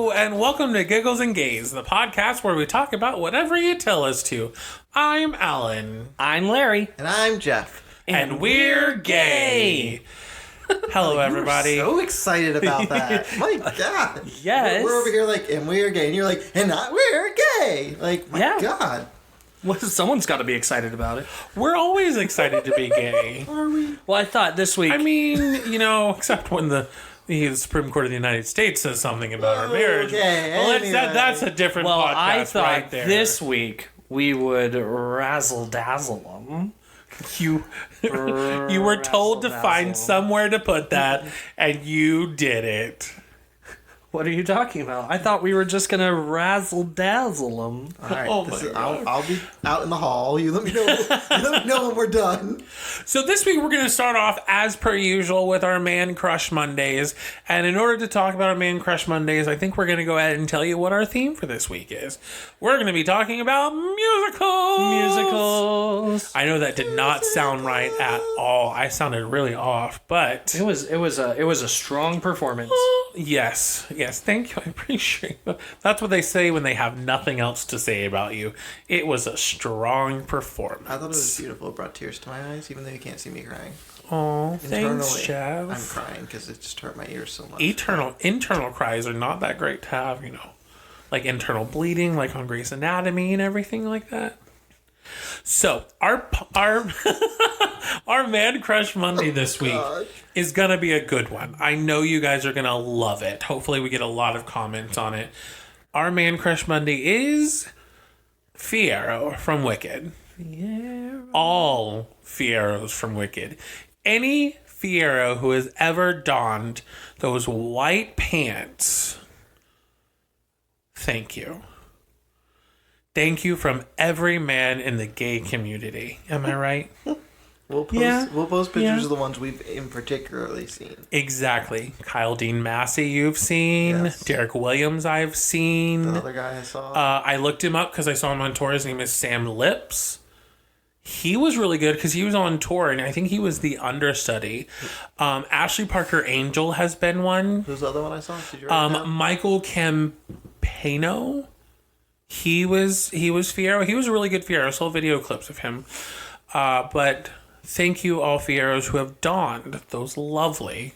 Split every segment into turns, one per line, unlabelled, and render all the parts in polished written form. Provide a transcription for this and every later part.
Hello, and welcome to Giggles and Gays, the podcast where we talk about whatever you tell us to. I'm Alan.
I'm Larry.
And I'm Jeff.
And we're gay. Hello, everybody.
So excited about that. My God.
Yes.
We're over here like, and we're gay. And you're like, and we're gay. Like, my God.
Well, someone's got to be excited about it.
We're always excited to be gay.
Are we?
Well, I thought this week...
I mean, except when the Supreme Court of the United States says something about our marriage.
Okay,
well,
anyway.
that's a different podcast
I thought
right there.
this week we would razzle dazzle them.
You were told to find somewhere to put that, and you did it.
What are you talking about? I thought we were just going to razzle dazzle them.
All right.
Oh
I'll be out in the hall. You let me know. When we're done.
So this week we're going to start off as per usual with our Man Crush Mondays. And in order to talk about our Man Crush Mondays, I think we're going to go ahead and tell you what our theme for this week is. We're going to be talking about musicals. I know that did not sound right at all. I sounded really off, but
It was a strong performance.
Yes, thank you. I appreciate it. That's what they say when they have nothing else to say about you. It was a strong performance.
I thought it was beautiful. It brought tears to my eyes, even though you can't see me crying.
Oh, thanks, Jeff.
I'm crying because it just hurt my ears so much.
Internal cries are not that great to have, like internal bleeding, like on Grey's Anatomy and everything like that. So our our Man Crush Monday this week is gonna be a good one. I know you guys are gonna love it. Hopefully we get a lot of comments on it. Our Man Crush Monday is Fiyero from Wicked. All Fiyeros from Wicked. Any Fiyero who has ever donned those white pants, thank you. Thank you from every man in the gay community. Am I right?
We'll post pictures of the ones we've in particularly seen.
Exactly. Kyle Dean Massey you've seen.
Yes.
Derek Williams I've seen.
The other guy I saw.
I looked him up because I saw him on tour. His name is Sam Lips. He was really good because he was on tour, and I think he was the understudy. Ashley Parker Angel has been one.
Who's the other one I saw? Did you write it down?
Michael Campano. He was Fiyero. He was a really good Fiyero. I saw video clips of him. But thank you all Fiyeros who have donned those lovely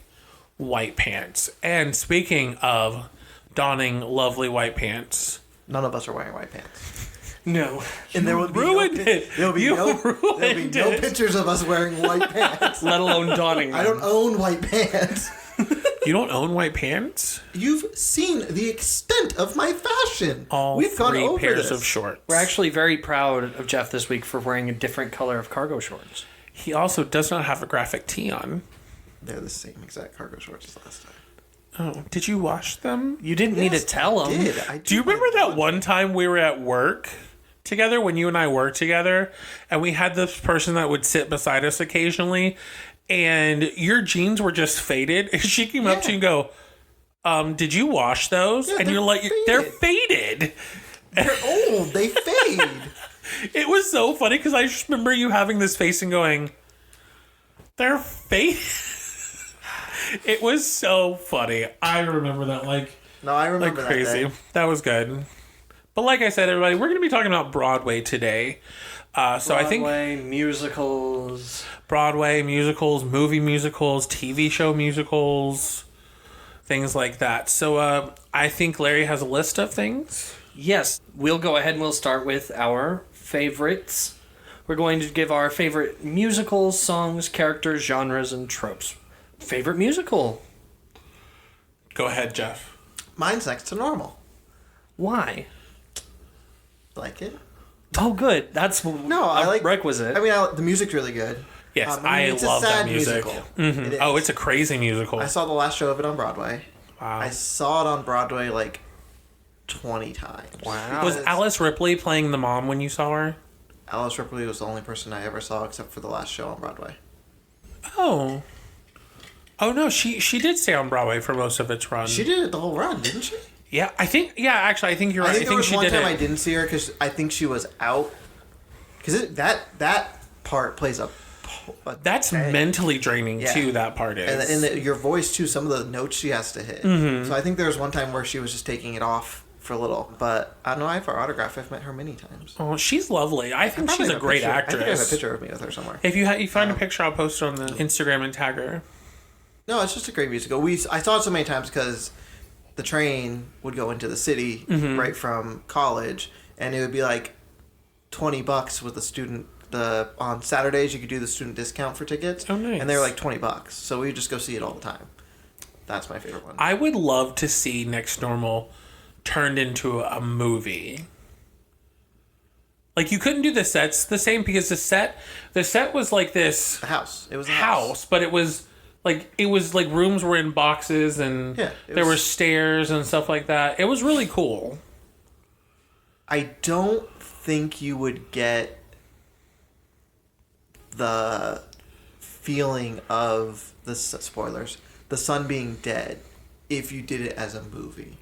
white pants. And speaking of donning lovely white pants,
None of us are wearing white pants.
No.
And there will be There'll be no pictures of us wearing white pants.
Let alone donning them.
I don't own white pants.
you don't own white pants?
You've seen the extent of my fashion.
We've gone over pairs of shorts.
We're actually very proud of Jeff this week for wearing a different color of cargo shorts.
He also does not have a graphic tee on.
They're the same exact cargo shorts as last time.
Oh, did you wash them?
You didn't need to tell him.
Do you remember that one time we were at work together, when you and I worked together, and we had this person that would sit beside us occasionally, and your jeans were just faded, and she came up to you and go, did you wash those?
Yeah,
and you're like,
faded.
they're faded.
They're old. They fade.
It was so funny because I just remember you having this face and going, they're faded. It was so funny. I remember that
No, I remember
like crazy.
That
Was good. But like I said, everybody, we're going to be talking about Broadway today. So I think Broadway musicals, movie musicals, TV show musicals, things like that. So I think Larry has a list of things.
Yes, we'll go ahead and we'll start with our favorites. We're going to give our favorite musicals, songs, characters, genres, and tropes. Favorite musical?
Go ahead, Jeff.
Mine's Next to Normal.
Why?
Like it?
Oh, good. That's
I like
requisite.
I mean, the music's really good.
Yes,
It's
love
a sad
that music.
Musical.
Oh, it's a crazy musical.
I saw the last show of it on Broadway.
Wow.
I saw it on Broadway like 20 times.
Wow.
Was Alice Ripley playing the mom when you saw her?
Alice Ripley was the only person I ever saw except for the last show on Broadway.
Oh no, she did stay on Broadway for most of its run.
She did it the whole run, didn't she?
Yeah, actually, I think you're right.
I think there was
she
one
did
time
it.
I didn't see her because I think she was out. Because that part plays a
That's mentally draining too. That part is,
and your voice too. Some of the notes she has to hit. So I think there was one time where she was just taking it off for a little. But I don't know. I have her autograph. I've met her many times.
Oh, she's lovely. I think she's a great actress.
I think I have a picture of me with her somewhere.
If you find a picture, I'll post it on the Instagram and tag her.
No, it's just a great musical. I saw it so many times because the train would go into the city right from college, and it would be like $20 with the student. On Saturdays you could do the student discount for tickets.
Oh, nice.
And they were like $20, so we would just go see it all the time. That's my favorite one.
I would love to see Next Normal turned into a movie. Like, you couldn't do the sets the same because the set was like this.
A house. It was a
house, but it was like rooms were in boxes and there were stairs and stuff like that. It was really cool.
I don't think you would get the feeling of the spoilers, the son being dead, if you did it as a movie.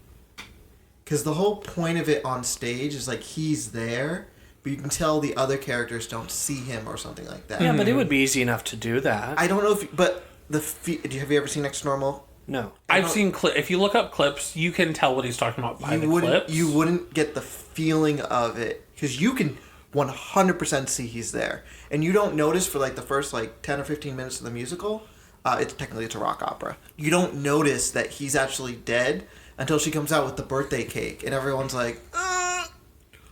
Because the whole point of it on stage is like he's there, but you can tell the other characters don't see him or something like that.
Yeah, but it would be easy enough to do that.
I don't know but have you ever seen Next Normal?
No.
I've seen if you look up clips, you can tell what he's talking about by the clips.
You wouldn't get the feeling of it because you can 100% see he's there, and you don't notice for like the first like 10 or 15 minutes of the musical. It's a rock opera. You don't notice that he's actually dead until she comes out with the birthday cake, and everyone's like,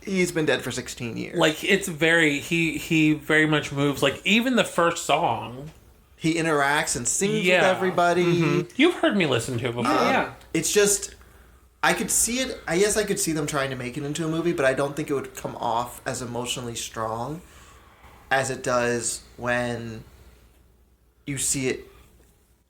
he's been dead for 16 years.
Like, it's he very much moves. Like, even the first song,
he interacts and sings with everybody.
You've heard me listen to it before.
Yeah.
It's just, I could see it. I guess I could see them trying to make it into a movie, but I don't think it would come off as emotionally strong as it does when you see it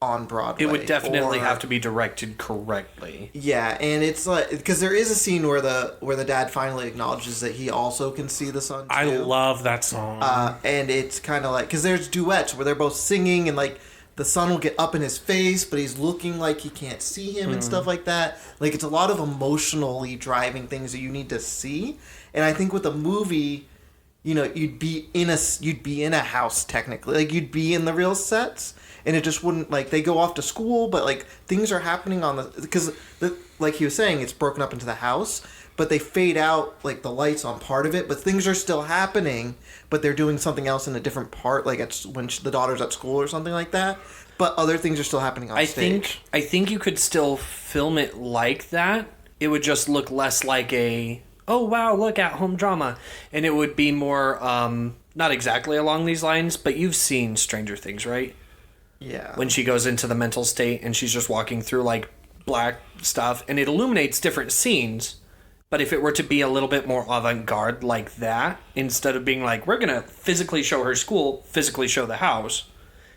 on Broadway.
It would definitely have to be directed correctly.
Yeah, and it's like, because there is a scene where the dad finally acknowledges that he also can see the son too.
I love that song.
And it's kind of like, because there's duets where they're both singing and like the sun will get up in his face, but he's looking like he can't see him and stuff like that. Like, it's a lot of emotionally driving things that you need to see. And I think with a movie, you know, you'd be in a house technically. Like, you'd be in the real sets, and it just wouldn't, like, they go off to school, but like things are happening because like he was saying, it's broken up into the house, but they fade out like the lights on part of it, but things are still happening, but they're doing something else in a different part, like when the daughter's at school or something like that. But other things are still happening on stage.
I think you could still film it like that. It would just look less like a, oh wow, look, at home drama, and it would be more not exactly along these lines. But you've seen Stranger Things, right?
Yeah.
When she goes into the mental state and she's just walking through like black stuff, and it illuminates different scenes. But if it were to be a little bit more avant-garde like that, instead of being like, we're going to physically show her school, physically show the house,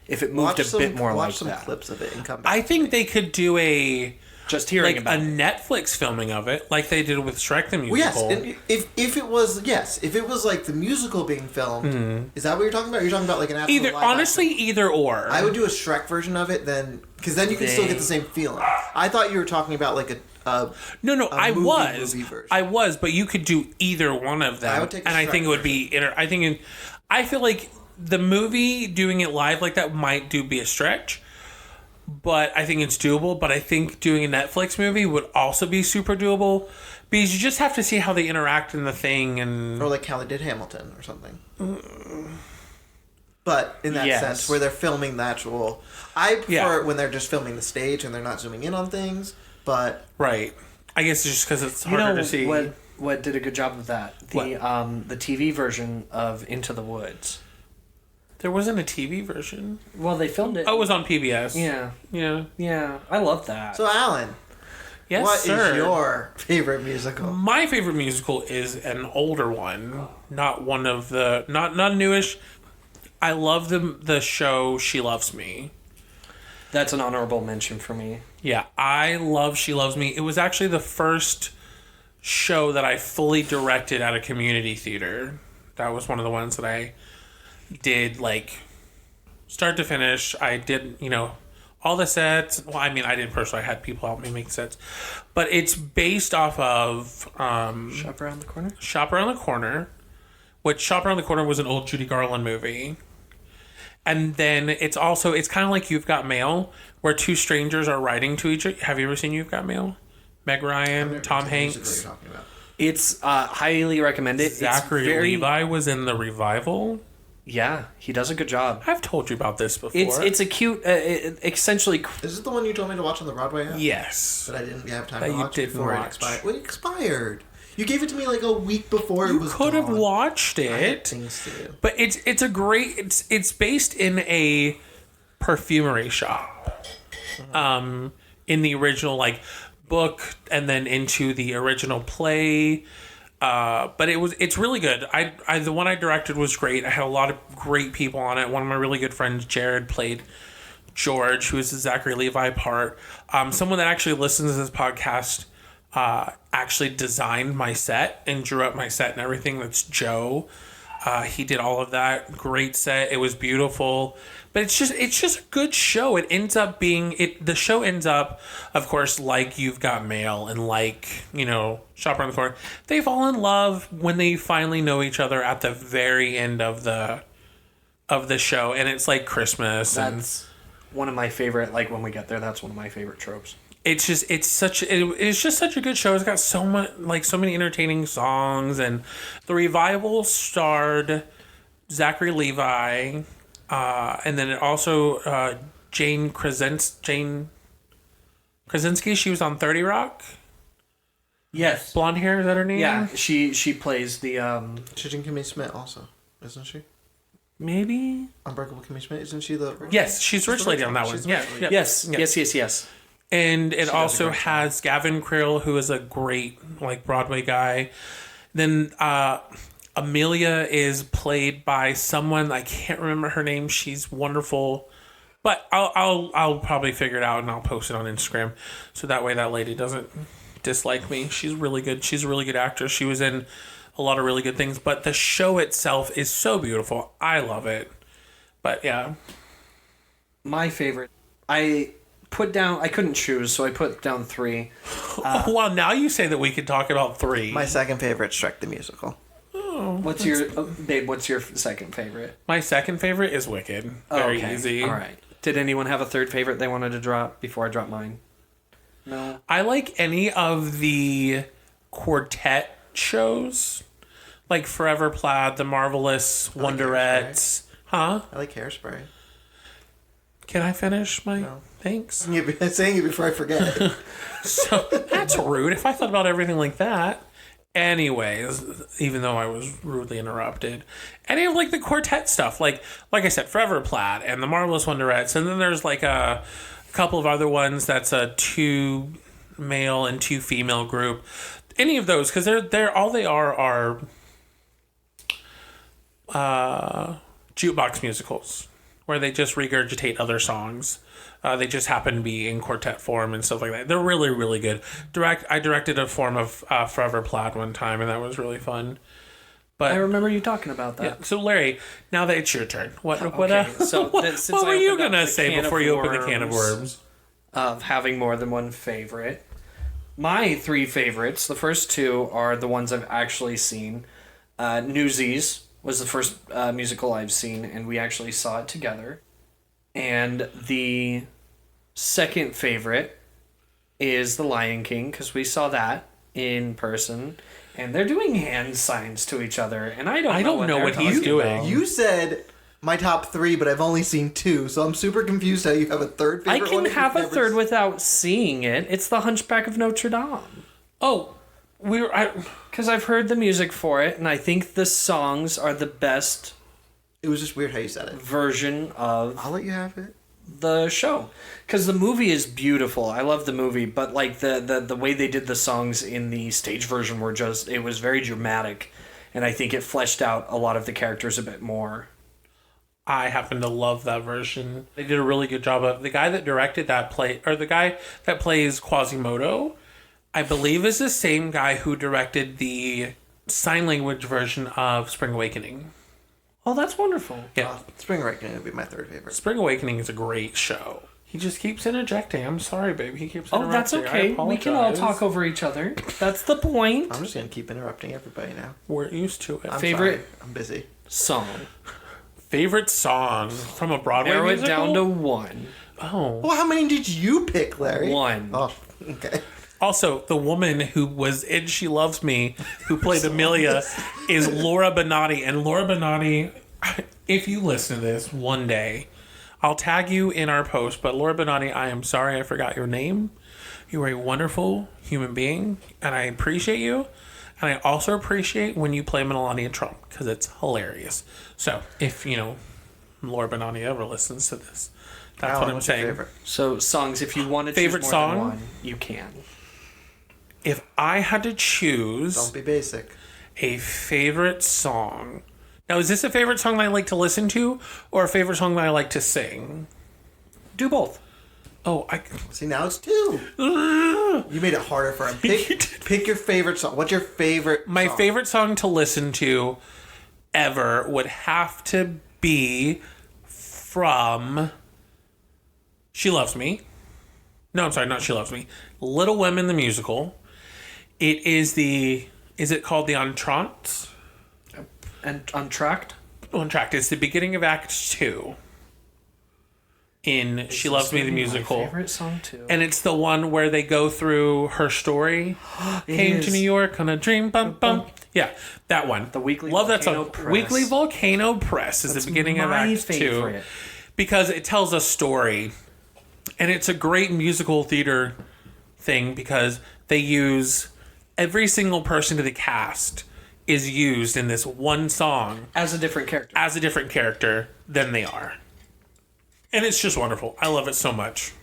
if it moved bit more like that.
Watch some clips of it and come back.
I think they could do
just hearing
like
about
a Netflix filming of it, like they did with Shrek the Musical.
Well, yes, if it was like the musical being filmed, is that what you're talking about? You're talking about like an actual
either or.
I would do a Shrek version of it then, because then you can still get the same feeling. I thought you were talking about like
No, I
movie version.
was, but you could do either one of them.
I would take a
and I
Shrek
think it would be. I feel like the movie doing it live like that might be a stretch, but I think it's doable. But I think doing a Netflix movie would also be super doable because you just have to see how they interact in the thing and
or like how they did Hamilton or something. But in that sense, where they're filming the actual, I prefer it when they're just filming the stage and they're not zooming in on things. But
right, I guess it's just because it's harder to see.
What did a good job of that? The TV version of Into the Woods.
There wasn't a TV version.
Well, they filmed it.
Oh, it was on PBS.
Yeah. I love that.
So, Alan,
what is
your favorite musical?
My favorite musical is an older one, not one of the not newish. I love the show She Loves Me.
That's an honorable mention for me.
Yeah, I love She Loves Me. It was actually the first show that I fully directed at a community theater. That was one of the ones that I did, like, start to finish. I did, all the sets. Well, I mean, I didn't personally. I had people help me make sets. But it's based off of...
Shop Around the Corner?
Shop Around the Corner. Which, Shop Around the Corner was an old Judy Garland movie. And then it's kind of like You've Got Mail, where two strangers are writing to each other. Have you ever seen You've Got Mail? Meg Ryan, Tom Hanks.
It's highly recommended.
Zachary Levi was in the revival.
Yeah, he does a good job.
I've told you about this before.
It's a cute, essentially.
Is it the one you told me to watch on the Broadway app?
Yes.
That I didn't have time
That
to
you
watch
didn't
before it
watch.
expired. Well, it expired. You gave it to me like a week before it
You
was
could have
gone.
watched
I had
it.
things to do.
But it's a great. It's based in a perfumery shop, in the original like book, and then into the original play. But it's really good. The one I directed was great. I had a lot of great people on it. One of my really good friends, Jared, played George, who is the Zachary Levi part. Someone that actually listens to this podcast actually designed my set and drew up my set and everything. That's Joe. He did all of that. Great set. It was beautiful. But it's just a good show. It ends up being the show ends up, of course, like You've Got Mail and like, Shop Around the Corner. They fall in love when they finally know each other at the very end of the show, and it's like Christmas.
That's one of my favorite. Like when we get there, that's one of my favorite tropes.
It's just such a good show. It's got so many entertaining songs, and the revival starred Zachary Levi, and then it also Jane Krasinski. She was on 30 Rock.
Yes,
Blonde hair, is that her name?
yeah. She plays the
She's in Kimmy Schmidt also, isn't she?
Maybe.
Unbreakable Kimmy Schmidt, isn't she the?
Yes, she's the rich lady on that one.
She's the
Yeah,
rich lady.
yeah.
Yes.
And it also has Gavin Creel, who is a great Broadway guy. Then Amelia is played by someone I can't remember her name. She's wonderful, but I'll probably figure it out and I'll post it on Instagram, so that way that lady doesn't dislike me. She's really good. She's a really good actress. She was in a lot of really good things, but the show itself is so beautiful. I love it. But yeah,
My favorite. I couldn't choose, so I put down 3.
well, now you say that we could talk about 3.
My second favorite, Shrek the Musical.
What's your second favorite?
My second favorite is Wicked. Very easy.
All right. Did anyone have a third favorite they wanted to drop before I drop mine? No.
I like any of the quartet shows, like Forever Plaid, The Marvelous, Wonderettes. Huh?
I like Hairspray.
Can I finish my thanks?
I'm saying it before I forget.
So that's rude. If I thought about everything like that. Anyways, even though I was rudely interrupted, any of the quartet stuff, like I said, Forever Plaid and The Marvelous Wonderettes, and then there's a couple of other ones that's a 2 male and 2 female group. Any of those, because they're all they are jukebox musicals where they just regurgitate other songs. They just happen to be in quartet form and stuff like that. They're really, really good. I directed a form of Forever Plaid one time, and that was really fun. But
I remember you talking about that.
yeah. So Larry, now that it's your turn, what
So
what were you gonna say before you open the can of worms?
Of having more than one favorite. My 3 favorites, the first 2 are the ones I've actually seen. Newsies was the first musical I've seen, and we actually saw it together. And the second favorite is The Lion King, because we saw that in person. And they're doing hand signs to each other, and I don't know what
he's doing.
You said my top 3, but I've only seen 2, so I'm super confused how you have a third
I
favorite
can
one that
have
you've
a
never
third
seen.
without seeing it. It's The Hunchback of Notre Dame.
Oh,
Because I've heard the music for it, and I think the songs are the best
It was just weird how you said it.
version of
I'll let you have it.
the show. Because the movie is beautiful. I love the movie, but the way they did the songs in the stage version it was very dramatic, and I think it fleshed out a lot of the characters a bit more.
I happen to love that version. They did a really good job of the guy that directed that play, or the guy that plays Quasimodo, I believe is the same guy who directed the sign language version of Spring Awakening.
Oh, that's wonderful.
Yeah.
Spring Awakening would be my third favorite.
Spring Awakening is a great show. He just keeps interjecting. I'm sorry, baby. He keeps
Oh,
interrupting.
that's okay. We can all
apologize.
talk over each other. That's the point.
I'm just going to keep interrupting everybody now.
We're used to it.
I'm
Favorite-
sorry. I'm busy.
Song.
Favorite song from a Broadway
Narrow it
musical?
down to one.
Oh.
Well, how many did you pick, Larry?
One.
Oh, okay.
Also, the woman who was in She Loves Me, who played Amelia, is Laura Benatti. And Laura Benatti, if you listen to this one day, I'll tag you in our post. But Laura Benatti, I am sorry I forgot your name. You are a wonderful human being, and I appreciate you. And I also appreciate when you play Melania Trump, because it's hilarious. So, if, Laura Benatti ever listens to this, that's
Alan,
what I'm
what's your
saying.
favorite?
So songs, if you want to
Favorite
choose more
song?
than one, you can.
If I had to choose
Don't be basic.
a favorite song. Now, is this a favorite song that I like to listen to, or a favorite song that I like to sing?
Do both.
Oh,
See, now it's 2. You made it harder for him. Pick your favorite song. What's your favorite
my
song?
favorite song to listen to ever would have to be from She Loves Me. No, I'm sorry, not She Loves Me. Little Women, the musical. It is is it called the Entr'acte?
And Untracked?
Entr'acte. It's the beginning of Act 2 in She Loves Me, the musical.
My favorite song too.
And it's the one where they go through her story. Came to
is.
New York on a dream, bum bum. Yeah, that one.
The Weekly
Love that
Volcano
song.
Press.
Weekly Volcano Press is
That's
the beginning of
my
Act 2
favorite.
because it tells a story, and it's a great musical theater thing because they use every single person to the cast is used in this one song
As a different character.
as a different character than they are. And it's just wonderful. I love it so much.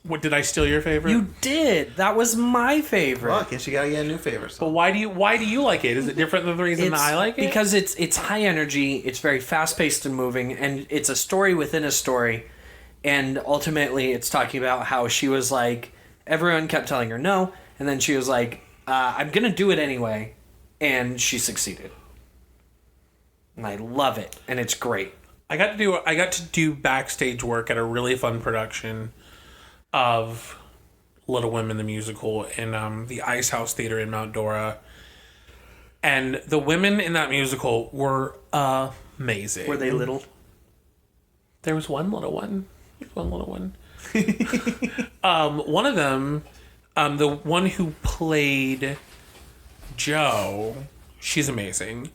What, did I steal your favorite?
You did. That was my favorite.
Well, I guess you gotta get a new favorite
But
song.
why do you like it? Is it different than the reason that I like it?
Because it's high energy, it's very fast paced and moving, and it's a story within a story. And ultimately, it's talking about how she was like, everyone kept telling her no, and then she was like, I'm gonna do it anyway, and she succeeded. And I love it, and it's great.
I got to do backstage work at a really fun production of Little Women the musical in the Ice House Theater in Mount Dora. And the women in that musical were amazing.
Were they little?
There was one little one. One little one. One of them, the one who played Jo, she's amazing.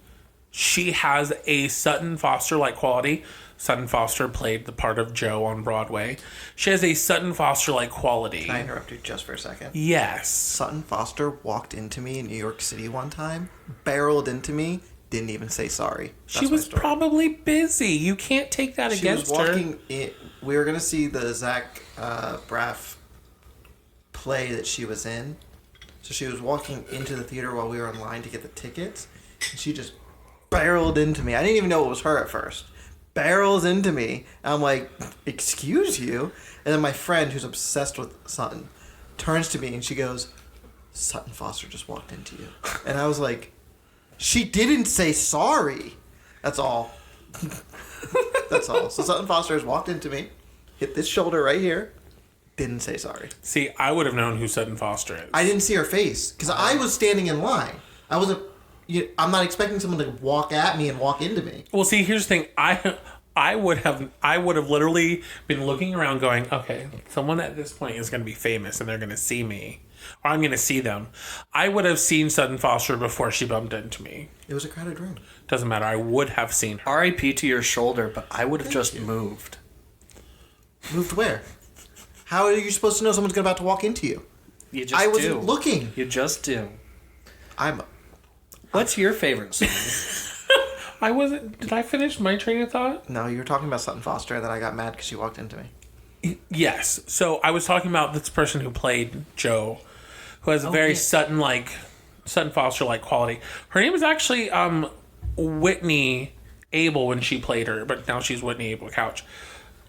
She has a Sutton Foster-like quality. Sutton Foster played the part of Jo on Broadway. She has a Sutton Foster-like quality.
Can I interrupt you just for a second?
Yes.
Sutton Foster walked into me in New York City one time, barreled into me, didn't even say sorry.
She
That's my
was
story.
probably busy. You can't take that
She
against
was
her.
walking in. We were gonna see the Zach Braff play that she was in, so she was walking into the theater while we were in line to get the tickets, and she just barreled into me. I didn't even know it was her at first. Barrels into me. And I'm like, excuse you? And then my friend, who's obsessed with Sutton, turns to me and she goes, Sutton Foster just walked into you. And I was like, she didn't say sorry. That's all. That's all. So Sutton Foster has walked into me, hit this shoulder right here, didn't say sorry.
See, I would have known who Sutton Foster is.
I didn't see her face because I was standing in line. I wasn't. I'm not expecting someone to walk at me and walk into me.
Well, see, here's the thing. I would have literally been looking around going, okay, someone at this point is going to be famous and they're going to see me. Or I'm going to see them. I would have seen Sutton Foster before she bumped into me.
It was a crowded room.
Doesn't matter. I would have seen her.
R.I.P. to your shoulder, but I would have just moved.
Moved where? How are you supposed to know someone's about to walk into you?
You just
I wasn't
do.
looking.
You just do. What's your favorite song?
I wasn't. Did I finish my train of thought?
No, you were talking about Sutton Foster, and then I got mad because she walked into me.
Yes. So I was talking about this person who played Jo, who has a very Sutton Foster like quality. Her name is actually Whitney Abel when she played her, but now she's Whitney Abel Couch.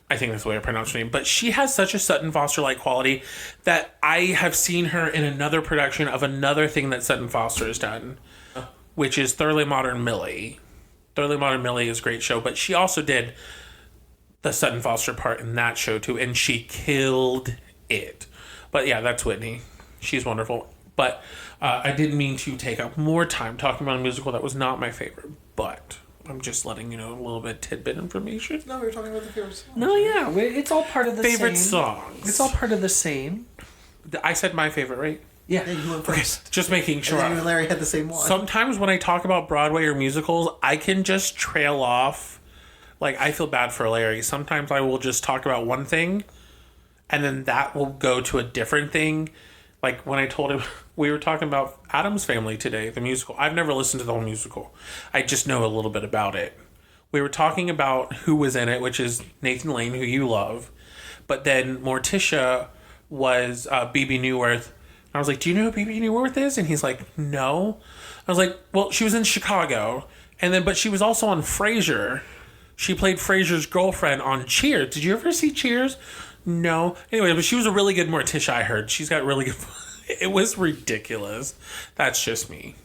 I think that's the way I pronounce her name. But she has such a Sutton Foster like quality that I have seen her in another production of another thing that Sutton Foster has done, which is Thoroughly Modern Millie. Thoroughly Modern Millie is a great show, but she also did the Sutton Foster part in that show too, and she killed it. But yeah, that's Whitney. She's wonderful. But I didn't mean to take up more time talking about a musical that was not my favorite, but I'm just letting you know a little bit tidbit information.
No, we were talking about the favorite songs.
No, yeah, it's all part of the
Favorite
same.
songs.
It's all part of the same.
I said my favorite, right?
Yeah.
Yeah, you went first.
Just making sure.
And then you and Larry had the same one.
Sometimes when I talk about Broadway or musicals, I can just trail off. Like, I feel bad for Larry. Sometimes I will just talk about one thing, and then that will go to a different thing. Like, when I told him, we were talking about Addams Family today, the musical. I've never listened to the whole musical. I just know a little bit about it. We were talking about who was in it, which is Nathan Lane, who you love. But then Morticia was BB Newirth. I was like, do you know who BB Newirth is? And he's like, no. I was like, well, she was in Chicago. But she was also on Frasier. She played Frasier's girlfriend on Cheers. Did you ever see Cheers? No. Anyway, but she was a really good Morticia, I heard. She's got really good... It was ridiculous. That's just me.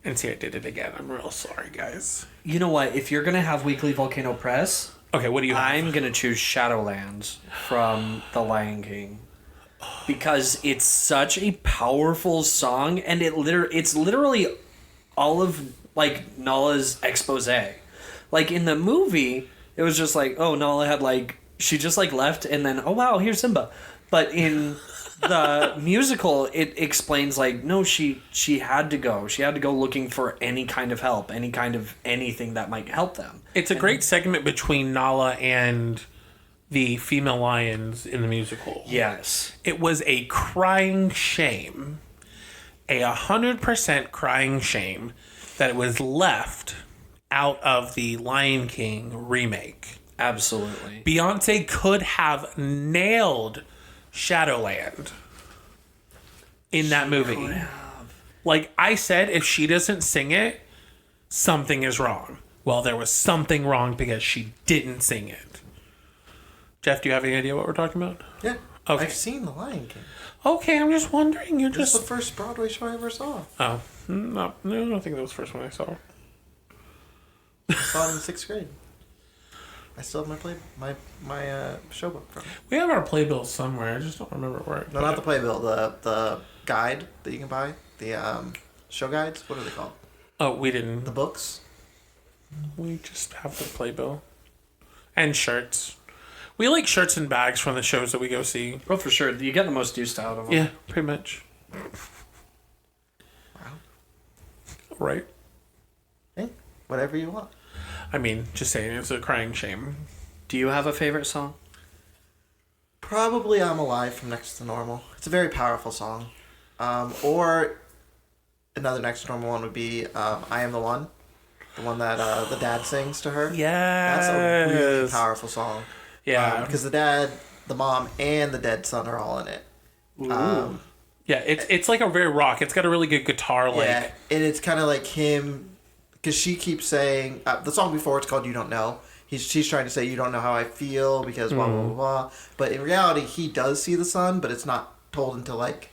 And see, I did it again. I'm real sorry, guys.
You know what? If you're going to have Weekly Volcano Press,
Okay, what do you have?
I'm going to choose Shadowlands from The Lion King. Because it's such a powerful song, and it's literally all of, like, Nala's expose. Like, in the movie, it was just like, oh, Nala had, like... She just, like, left, and then, oh, wow, here's Simba. But in the musical, it explains, like, no, she had to go. She had to go looking for any kind of help, any kind of anything that might help them.
It's a great segment between Nala and the female lions in the musical.
Yes.
It was a crying shame, a 100% crying shame that it was left out of the Lion King remake.
Absolutely.
Beyonce could have nailed Shadowland in that movie. Like I said, if she doesn't sing it, something is wrong. Well, there was something wrong because she didn't sing it. Jeff, do you have any idea what we're talking about?
Yeah.
Okay.
I've seen The Lion King.
Okay, I'm just wondering. You're
This is
just...
the first Broadway show I ever saw.
Oh. No, I don't think that was the first one I saw.
I saw it in 6th grade. I still have my show book from it.
We have our playbill somewhere. I just don't remember where.
No, not the playbill. The guide that you can buy. The show guides. What are they called?
Oh, we didn't.
The books.
We just have the playbill. And shirts. We like shirts and bags from the shows that we go see.
Oh, for sure. You get the most use out of them.
Yeah, pretty much.
Wow.
Right?
Hey, whatever you want.
I mean, just saying, it's a crying shame.
Do you have a favorite song?
Probably I'm Alive from Next to Normal. It's a very powerful song. Or another Next to Normal one would be I Am the One. The one that the dad sings to her.
Yes.
That's a really powerful song.
Yeah.
Because the dad, the mom, and the dead son are all in it.
Yeah, it's like a very rock. It's got a really good guitar, like...
Yeah, and it's kind of like him... Because she keeps saying... the song before, it's called You Don't Know. She's trying to say, you don't know how I feel, because blah, blah, blah, blah. But in reality, he does see the son, but it's not told until, like,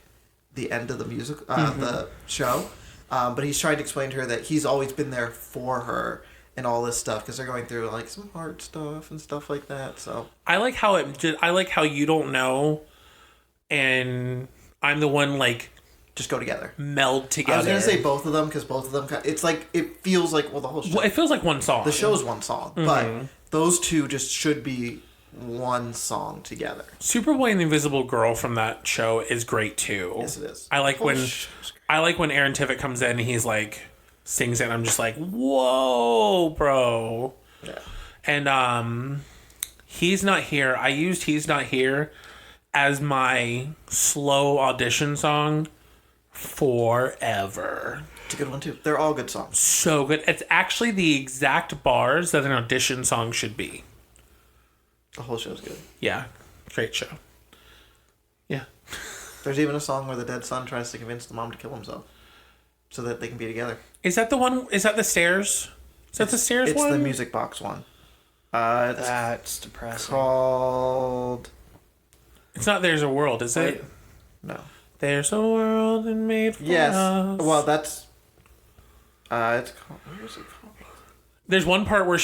the end of the music, the show. But he's trying to explain to her that he's always been there for her and all this stuff, because they're going through, like, some hard stuff and stuff like that, so...
I like how You Don't Know and I'm the One, like...
Just go together.
Meld together.
I was going to say both of them, because both of them... It's like... It feels like... Well, the whole show...
Well, it feels like one song.
The show's one song, but those two just should be one song together.
Superboy and the Invisible Girl from that show is great too.
Yes, it is.
I like when Aaron Tveit comes in and he's like sings it and I'm just like, whoa, bro.
Yeah.
And He's Not Here. I used He's Not Here as my slow audition song forever.
It's a good one too. They're all good songs.
So good. It's actually the exact bars that an audition song should be.
The whole show's good.
Yeah. Great show. Yeah.
There's even a song where the dead son tries to convince the mom to kill himself so that they can be together.
Is that the one? Is that the stairs? Is that the stairs one?
It's the music box one. It's
That's depressing.
called...
It's not There's a World, is it?
No.
There's a world and made for
Yes.
us.
Well, that's... it's called... Where is it called?
There's one part where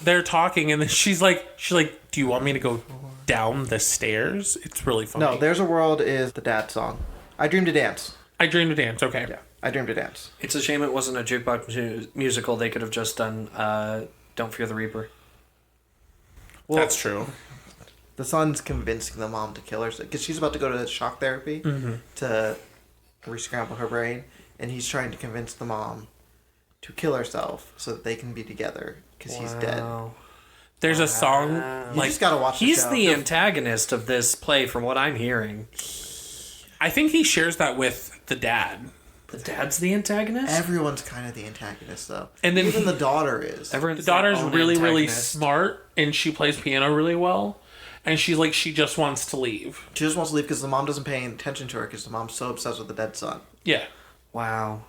they're talking and then she's like, do you want me to go down the stairs? It's really funny.
No, There's a World is the dad song. I Dream to Dance.
I Dream to Dance. Okay.
Yeah, I Dream to Dance.
It's a shame it wasn't a jukebox musical. They could have just done Don't Fear the Reaper.
Well,
That's true.
The son's convincing the mom to kill her because she's about to go to shock therapy to re-scramble her brain, and he's trying to convince the mom to kill herself so that they can be together because he's dead.
There's a song
You just gotta watch the
He's
show.
the antagonist of this play, from what I'm hearing.
I think he shares that with the dad.
The dad's the antagonist?
Everyone's kind of the antagonist, though.
And then
even the daughter is.
Everyone's
The daughter's
their own
really, really
antagonist.
smart, and she plays piano really well. And she's like, she just wants to leave.
She just wants to leave because the mom doesn't pay any attention to her because the mom's so obsessed with the dead son.
Yeah.
Wow.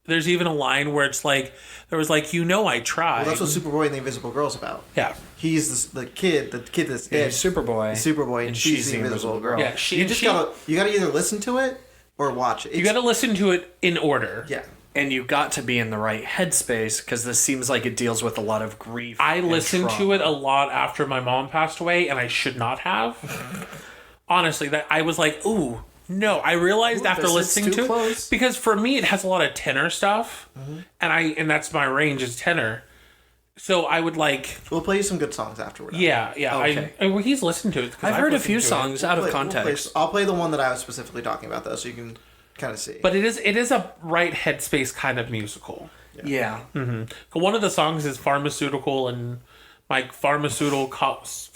There's even a line where it's like, there was like, I tried.
Well, that's what Superboy and the Invisible Girl's about.
Yeah.
He's the kid that's dead.
He's Superboy.
Superboy, and she's the Invisible Girl.
Yeah,
you gotta either listen to it or watch it.
You got to listen to it in order.
Yeah.
And you got to be in the right headspace because this seems like it deals with a lot of grief.
I
and
listened to
trauma.
it a lot after my mom passed away, and I should not have. Honestly, that I was like, ooh, no. I realized after
this is
listening
too
to
close.
it, because for me it has a lot of tenor stuff, and that's my range is tenor. So I would like,
We'll play you some good songs afterward.
yeah.
Okay.
Well, he's listened to it. 'cause
I've heard a
listened
few
to it.
songs out of context.
I'll play the one that I was specifically talking about, though, so you can kind of see.
But it is a right headspace kind of musical.
Yeah.
One of the songs is pharmaceutical and like pharmaceutical
drugs.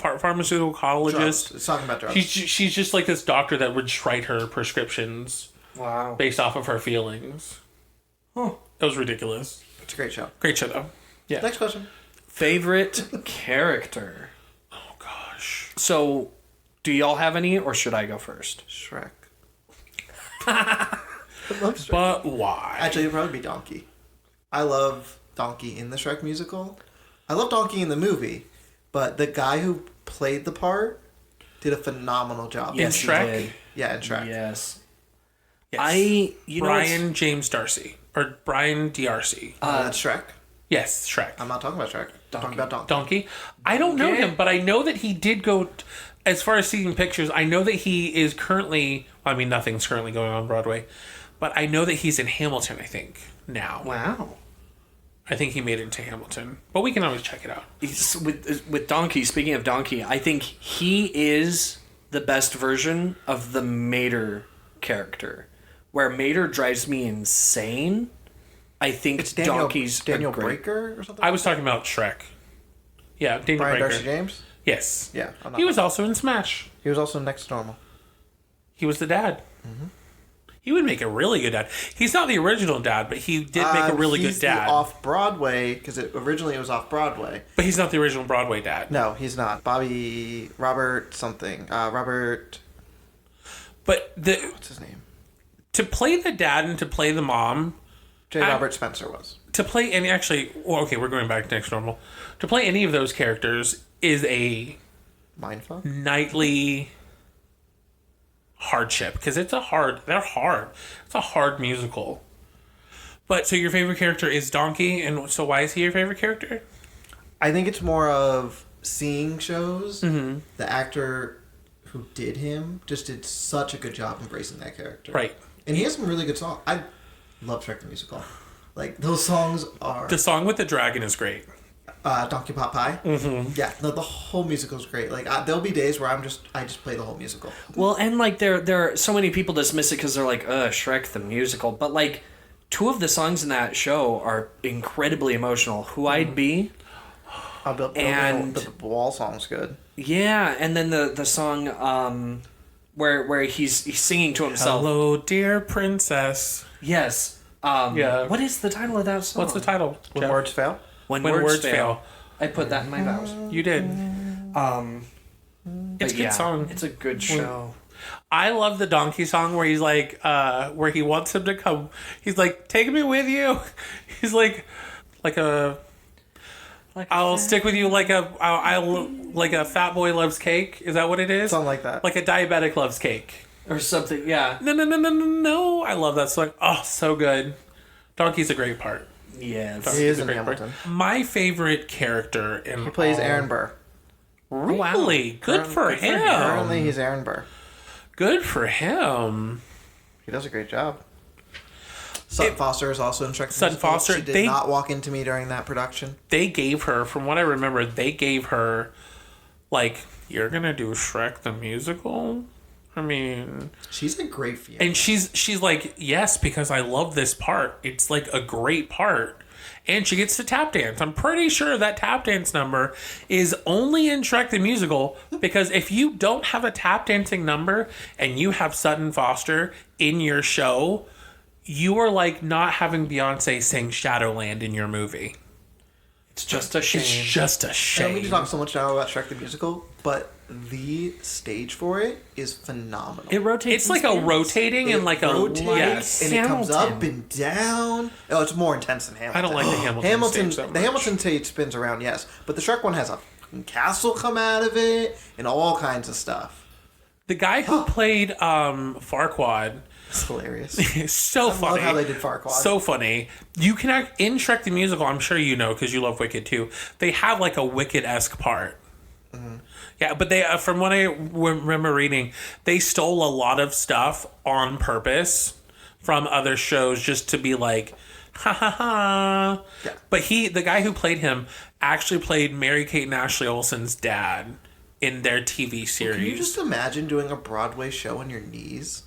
It's talking about drugs.
She's just like this doctor that would write her prescriptions
Wow.
based off of her feelings.
Oh.
That was ridiculous.
It's a great show.
Great show though. Yeah.
Next question.
Favorite character?
Oh gosh.
So, do y'all have any, or should I go first?
Shrek. I love Shrek.
But why?
Actually, it'd probably be Donkey. I love Donkey in the Shrek musical. I love Donkey in the movie, but the guy who played the part did a phenomenal job.
Yes.
he
Shrek?
did.
Yeah, in Shrek.
Yes.
Yes.
You know what's-
Brian James Darcy or Brian DRC.
That's Shrek.
Yes, Shrek.
I'm not talking about Shrek. I'm talking about Donkey.
Donkey. I don't know him, but I know that he did go. As far as seeing pictures, I know that he is currently. Well, I mean, nothing's currently going on Broadway, but I know that he's in Hamilton. I think now.
Wow.
I think he made it into Hamilton, but we can always check it out.
With Donkey, speaking of Donkey, I think he is the best version of the Mater character. Where Mater drives me insane, I think
It's Daniel,
Donkey's
Daniel
a great...
Breaker or something?
I was talking about Shrek. Yeah, Daniel
Brian
Breaker.
Darcy James?
Yes.
Yeah.
He was also in Smash.
He was also Next to Normal.
He was the dad. He would make a really good dad. He's not the original dad, but he did make a really good dad.
Off Broadway, because originally it was off Broadway.
But he's not the original Broadway dad.
No, he's not. Robert something. Robert.
But
What's his name?
to play the dad and to play the mom,
Robert Spencer was.
to play any actually, well, okay, we're going back to Next Normal. To play any of those characters is a
Mindfuck?
nightly hardship because they're hard. It's a hard musical. But so your favorite character is Donkey, and so why is he your favorite character?
I think it's more of seeing shows. The actor who did him just did such a good job embracing that character.
Right.
And he has some really good songs. I love Shrek the Musical. Like, those songs are...
The song with the dragon is great.
Donkey Pot Pie. Mm-hmm. Yeah, no, the whole musical is great. Like, there'll be days where I just play the whole musical.
Well, and like there are so many people dismiss it because they're like, Shrek the musical. But like, two of the songs in that show are incredibly emotional. Who I'd Be. And-
the wall song's good.
Yeah, and then the song where he's singing to himself.
Hello, dear princess.
Yes.
Yeah.
What is the title of that song?
What's the title?
When
Jeff?
words fail.
When
When
words fail. I put that in my vows.
You did.
It's
It's a good song.
It's a good show.
I love the Donkey song where he's like, where he wants him to come. He's like, take me with you. He's like I'll stick with you like a fat boy loves cake. Is that what it is?
Something like that.
Like a diabetic loves cake.
Or something, yeah.
No. I love that song. Oh, so good. Donkey's a great part.
Yes.
He is in
Great
Hamilton.
part. My favorite character in
He plays Aaron Burr.
Really? Good for him.
Currently, he's Aaron Burr.
Good for him.
He does a great job. Sutton Foster is also in Shrek.
Sutton
Musical.
Foster,
She did not walk into me during that production.
They gave her, from what I remember, they gave her, like, you're gonna do Shrek the musical? I mean,
she's a great Fiona.
And she's like, yes, because I love this part. It's like a great part. And she gets to tap dance. I'm pretty sure that tap dance number is only in Shrek the Musical, because if you don't have a tap dancing number and you have Sutton Foster in your show, you are like not having Beyonce sing Shadowland in your movie.
It's just a shame.
It's just a
I
shame.
don't mean to talk so much now about Shrek the Musical, but the stage for it is phenomenal.
It rotates.
It's like a rotating and like a
rotates, and it comes
Hamilton.
up and down. Oh, it's more intense than Hamilton.
I don't like the Hamilton stage that
The
much.
Hamilton stage spins around, yes, but the Shrek one has a fucking castle come out of it and all kinds of stuff.
The guy who played Farquaad,
It's hilarious.
is so funny.
love how they did Farquaad.
So funny. You can act in Shrek the Musical. I'm sure you know because you love Wicked too. They have like a Wicked-esque part. Yeah, but they, from what I remember reading, they stole a lot of stuff on purpose from other shows just to be like, ha ha ha.
Yeah.
But the guy who played him, actually played Mary-Kate and Ashley Olsen's dad in their TV series.
Can you just imagine doing a Broadway show on your knees?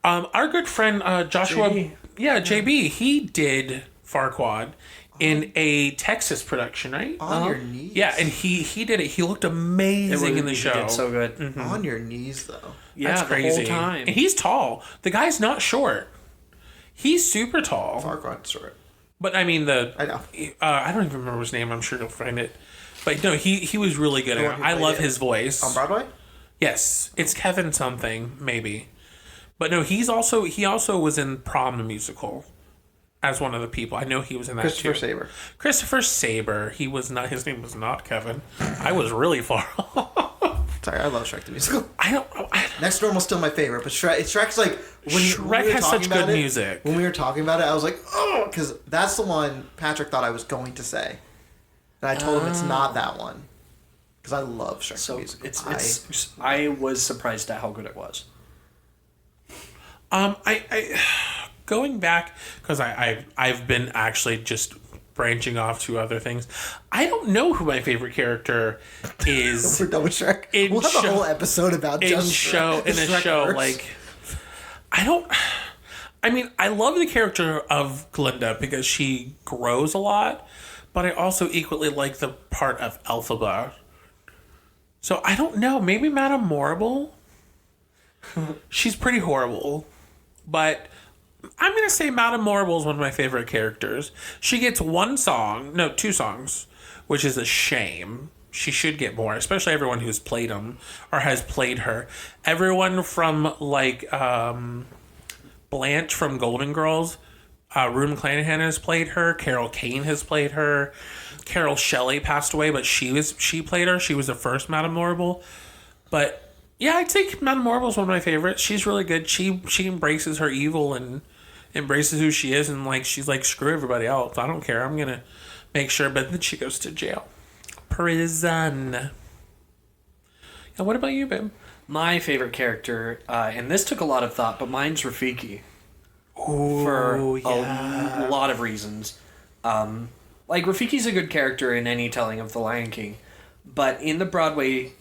Our good friend Joshua,
JB.
JB, he did Farquaad in a Texas production, right?
On your knees?
Yeah, and he did it. He looked amazing in the show.
He did so good.
On your knees, though.
Yeah,
That's crazy.
the whole time.
And he's tall. The guy's not short. He's super tall.
Farquaad short.
But I mean
I know.
I don't even remember his name. I'm sure you'll find it. But no, he was really good.
The one
At it.
who
I
played
love
it
his voice.
On Broadway?
Yes, it's Kevin something maybe. But no, he also was in Prom the Musical as one of the people. I know he was in that
Christopher
too.
Saber.
Christopher Saber. He was not. His name was not Kevin. I was really far off.
Sorry, I love Shrek the Musical.
I don't.
Next Door was still my favorite, but Shrek's like when
Shrek
we were
has
talking
such
about
good
it,
music.
When we were talking about it, I was like, oh, because that's the one Patrick thought I was going to say, and I told him it's not that one because I love Shrek the
So
Musical.
I was surprised at how good it was.
I going back because I've been actually just branching off to other things. I don't know who my favorite character is.
We're done with Shrek.
In
We'll have
show-
a whole episode about
in
just
show
Shrek.
in a
Shrek
show
verse.
like I mean I love the character of Glinda because she grows a lot, but I also equally like the part of Elphaba. So I don't know, maybe Madame Morrible. She's pretty horrible, but I'm gonna say Madame Morrible is one of my favorite characters. She gets two songs, which is a shame. She should get more, especially everyone who's played them or has played her. Everyone from like Blanche from Golden Girls, Rue McClanahan has played her. Carol Kane has played her. Carol Shelley passed away, but she played her. She was the first Madame Morrible. But yeah, I'd say Madame Morrible is one of my favorites. She's really good. She embraces her evil and embraces who she is, and like she's like, screw everybody else. I don't care. I'm gonna make sure. But then she goes to jail. Prison. Yeah, what about you, babe?
My favorite character, and this took a lot of thought, but mine's Rafiki. For a lot of reasons. Like, Rafiki's a good character in any telling of The Lion King. But in the Broadway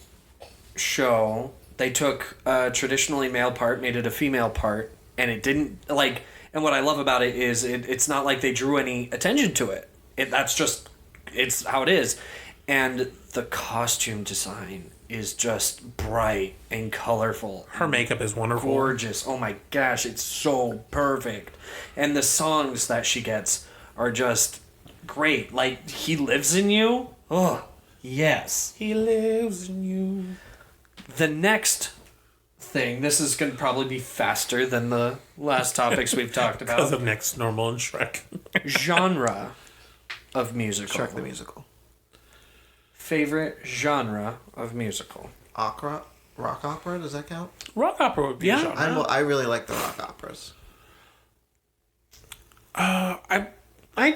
show, they took a traditionally male part, made it a female part, and it didn't, like... And what I love about it is it's not like they drew any attention to it. It's how it is. And the costume design is just bright and colorful.
Her makeup is wonderful.
Gorgeous. Oh my gosh, it's so perfect. And the songs that she gets are just great. Like, He Lives in You. Oh, yes.
He lives in you.
The next thing, this is going to probably be faster than the last topics we've talked
Because
about.
of Next Normal and Shrek.
Genre of musical.
Shrek the Musical.
Favorite genre of musical.
Rock opera, does that count?
Rock opera would be a
Yeah,
genre.
I really like the rock operas.
I'd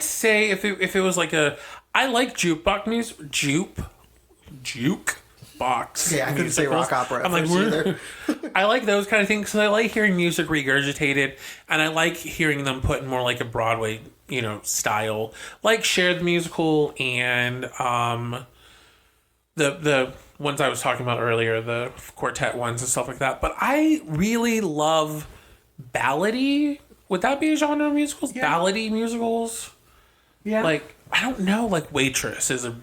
say if it was like I like jukebox music. Juke box.
Yeah, I couldn't say
musicals.
rock opera at
I'm like,
first either.
I like those kind of things because I like hearing music regurgitated, and I like hearing them put in more like a Broadway, style, like Cher the musical and the ones I was talking about earlier, the quartet ones and stuff like that. But I really love ballady. Would that be a genre of musicals?
Yeah.
Ballady musicals?
Yeah.
Like, I don't know, like Waitress is a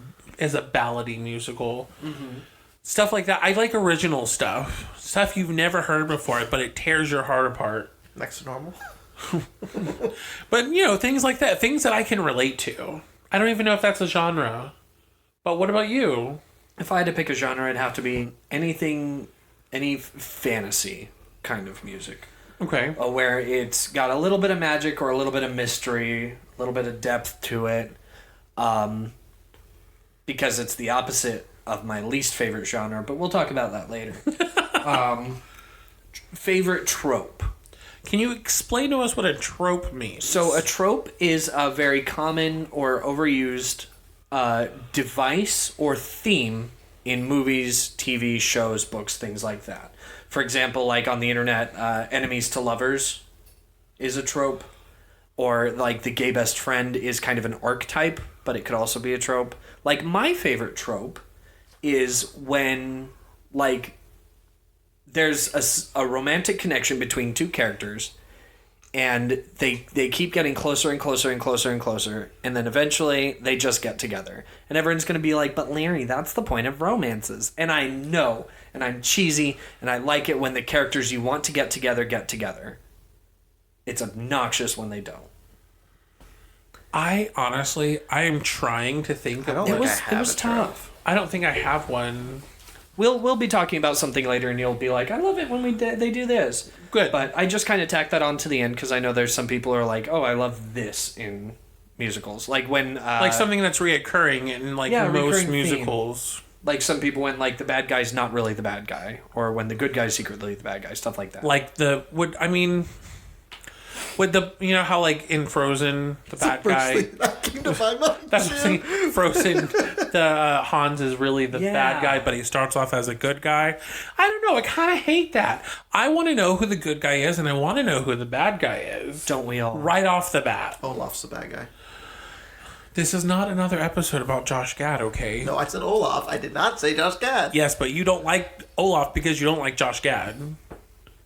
ballady musical. Mm-hmm. Stuff like that. I like original stuff. Stuff you've never heard before, but it tears your heart apart.
Next to normal.
But, things like that. Things that I can relate to. I don't even know if that's a genre. But what about you?
If I had to pick a genre, it'd have to be any fantasy kind of music.
Okay.
Where it's got a little bit of magic or a little bit of mystery, a little bit of depth to it. Because it's the opposite of my least favorite genre, but we'll talk about that later. Favorite trope.
Can you explain to us what a trope means?
So a trope is a very common or overused device or theme in movies, TV shows, books, things like that. For example, like on the internet, enemies to lovers is a trope. Or like the gay best friend is kind of an archetype, but it could also be a trope. Like my favorite trope is when like there's a romantic connection between two characters and they keep getting closer and closer and closer and closer, and then eventually they just get together. And everyone's going to be like, but Larry, that's the point of romances. And I know, and I'm cheesy, and I like it when the characters you want to get together get together. It's obnoxious when they don't.
I am trying to think of
It
was tough.
I don't think I have one.
We'll be talking about something later, and you'll be like, I love it when they do this.
Good.
But I just kind of tack that on to the end because I know there's some people who are like, oh, I love this in musicals. Like when...
like something that's reoccurring in like most musicals.
Theme. Like some people when like the bad guy's not really the bad guy, or when the good guy's secretly the bad guy, stuff like that.
Like with the how like in Frozen the bad guy
That came to my mind.
that's what I'm saying. Frozen the Hans is really the bad guy, but he starts off as a good guy. I don't know, I kind of hate that. I want to know who the good guy is and I want to know who the bad guy is.
Don't we all?
Right off the bat.
Olaf's the bad guy.
This is not another episode about Josh Gad, okay?
No, I said Olaf. I did not say Josh Gad.
Yes, but you don't like Olaf because you don't like Josh Gad.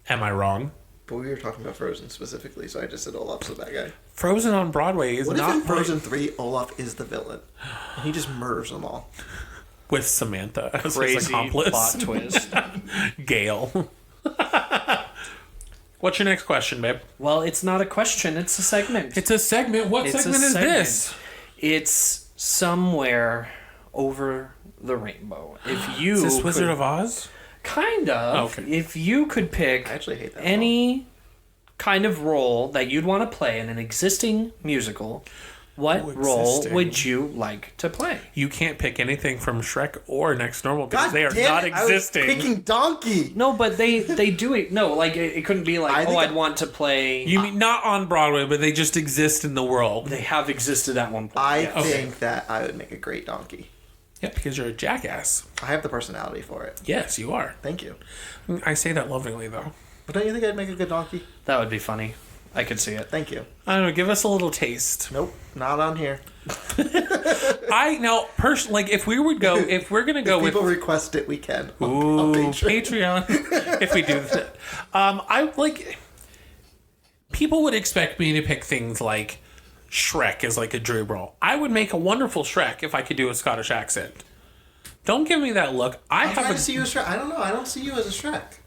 Am I wrong?
But we were talking about Frozen specifically, so I just said Olaf's the bad guy.
Frozen on Broadway is
What
not
if in Frozen 3, Olaf is the villain? And he just murders them all.
with Samantha as his
Crazy
accomplice.
plot twist.
Gail. What's your next question, babe?
Well, it's not a question, it's a segment.
It's a segment. What
It's a
segment is this?
It's Somewhere Over the Rainbow. If you
Is this Wizard of Oz?
Kind of.
Okay.
If you could pick
I actually hate that
any kind of role that you'd want to play in an existing musical, what role would you like to play?
You can't pick anything from Shrek or Next Normal because
God
they are
damn
not
it, I was
existing.
picking Donkey.
No, but they do it. No, like it couldn't be like,
I think
I'd want to play.
You mean not on Broadway, but they just exist in the world.
They have existed at one point.
I
yes.
think that I would make a great Donkey.
Yeah, because you're a jackass.
I have the personality for it.
Yes, you are.
Thank you.
I say that lovingly, though.
But don't you think I'd make a good Donkey?
That would be funny. I could see it.
Thank you.
I don't know. Give us a little taste.
Nope, not on here.
Like if we would go, if we're gonna go
If
with
people request it, we can.
Ooh,
Patreon.
Patreon. If we do that, I like. People would expect me to pick things like Shrek as like a dream role. I would make a wonderful Shrek if I could do a Scottish accent. Don't give me that look.
I'm trying to see you as Shrek. I don't know. I don't see you as a Shrek.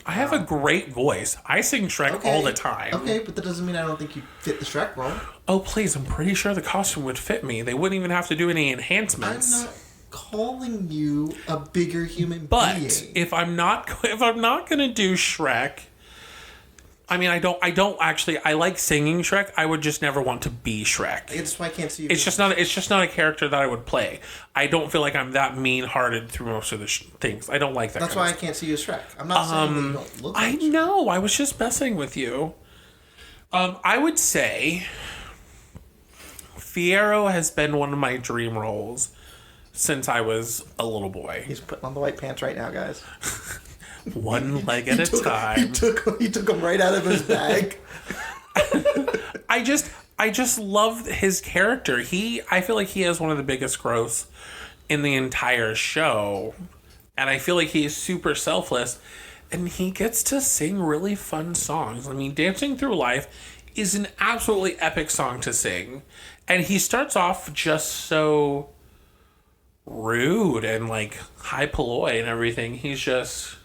I have a great voice. I sing Shrek all the time.
Okay, but that doesn't mean I don't think you fit the Shrek role.
Oh, please. I'm pretty sure the costume would fit me. They wouldn't even have to do any
I'm
enhancements.
not calling you a bigger human
But
being.
if I'm not going to do Shrek, I mean, I don't actually. I like singing Shrek. I would just never want to be Shrek.
That's why I can't see you.
It's just not a character that I would play. I don't feel like I'm that mean-hearted through most of the things. I don't like that.
That's why I can't see you as Shrek. I'm not saying that you don't look like
I
Shrek.
know. I was just messing with you. I would say Fiyero has been one of my dream roles since I was a little boy.
He's putting on the white pants right now, guys.
One leg at a time.
He took them right out of his bag.
I just love his character. I feel like he has one of the biggest growths in the entire show. And I feel like he's super selfless. And he gets to sing really fun songs. I mean, Dancing Through Life is an absolutely epic song to sing. And he starts off just so rude and like high polloi and everything. He's just,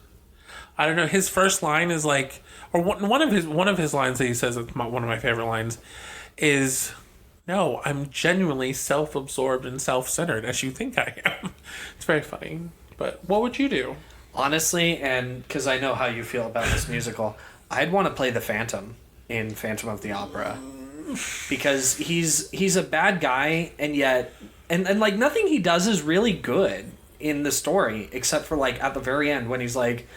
I don't know. His first line is like, or one of his lines that he says, it's one of my favorite lines, is, "No, I'm genuinely self-absorbed and self-centered as you think I am." It's very funny. But what would you do?
Honestly, and because I know how you feel about this musical, I'd want to play the Phantom in Phantom of the Opera. Because he's a bad guy, and yet... And like, nothing he does is really good in the story, except for, like, at the very end when he's like,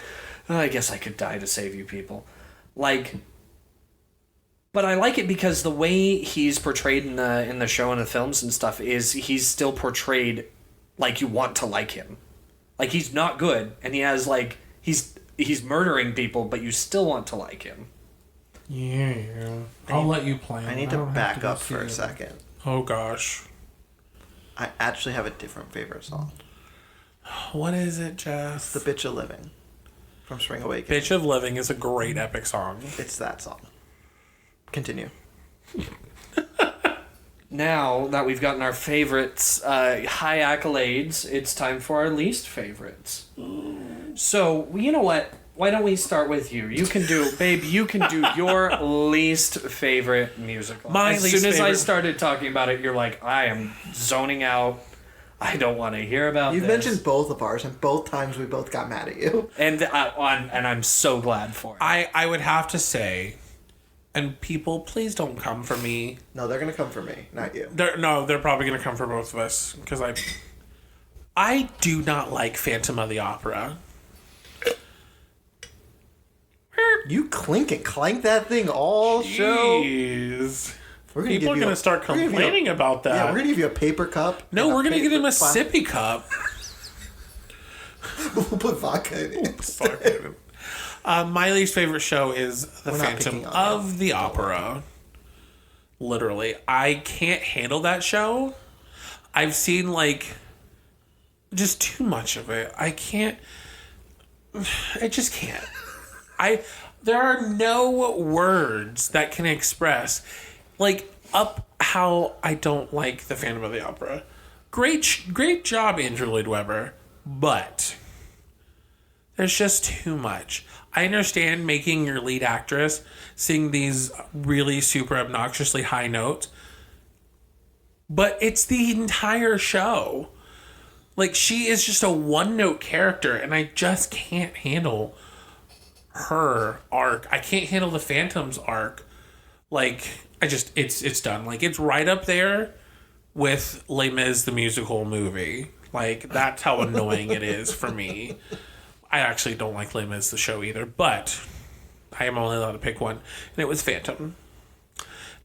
"Oh, I guess I could die to save you people." Like... But I like it because the way he's portrayed in the show and the films and stuff is he's still portrayed like you want to like him. Like, he's not good, and he has, like, he's murdering people, but you still want to like him.
Yeah. I'll let you play.
I need to back up for a second.
Oh, gosh.
I actually have a different favorite song.
What is it, Jeff?
The Bitch of Living from Spring Awakening.
Bitch of Living is a great epic song.
It's that song. Continue.
Now that we've gotten our favorites, high accolades, it's time for our least favorites. So, you know what? Why don't we start with you? You can do your least favorite musical. As soon as I started talking about it, you're like, I am zoning out. I don't want to hear about
You've
this.
mentioned both of ours, and both times we both got mad at you.
And I'm so glad for it.
I would have to say, and people, please don't come for me.
No, they're going to come for me, not you.
They're probably going to come for both of us, because I do not like Phantom of the Opera.
You clink that thing all show.
Jeez.
People
are going to start complaining about that.
Yeah, we're going to give you a paper cup.
No, we're going to give him a sippy cup.
We'll put vodka in it.
My least favorite show is The Phantom of the Opera. Literally. I can't handle that show. I've seen, like, just too much of it. I just can't. There are no words that can express, like, up how I don't like The Phantom of the Opera. Great job, Andrew Lloyd Webber, but there's just too much. I understand making your lead actress sing these really super obnoxiously high notes, but it's the entire show. Like, she is just a one-note character, and I just can't handle her arc. I can't handle the Phantom's arc. Like, it's done. Like, it's right up there with Les Mis the musical movie. Like, that's how annoying it is for me. I actually don't like Les Mis the show either, but I am only allowed to pick one, and it was Phantom.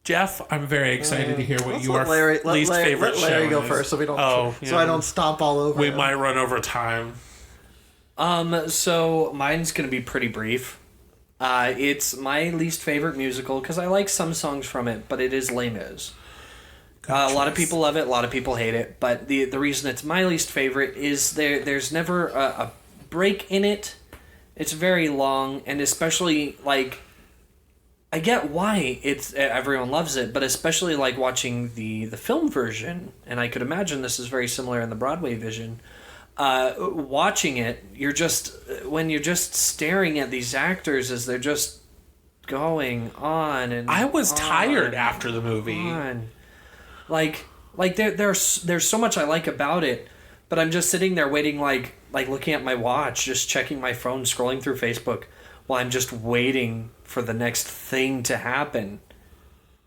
Jeff, I'm very excited to hear what your least favorite show is. Let Larry go first,
so we don't. So I don't stomp all over.
We might run over time.
So mine's gonna be pretty brief. It's my least favorite musical because I like some songs from it, but it is Les Mis. A lot of people love it, a lot of people hate it, but the reason it's my least favorite is there's never a break in it. It's very long, and especially, like, I get why everyone loves it, but especially, like, watching the film version, and I could imagine this is very similar in the Broadway version. Watching it, when you're just staring at these actors as they're just going on and
I was tired after the movie.
On. Like there's so much I like about it, but I'm just sitting there waiting, like looking at my watch, just checking my phone, scrolling through Facebook while I'm just waiting for the next thing to happen.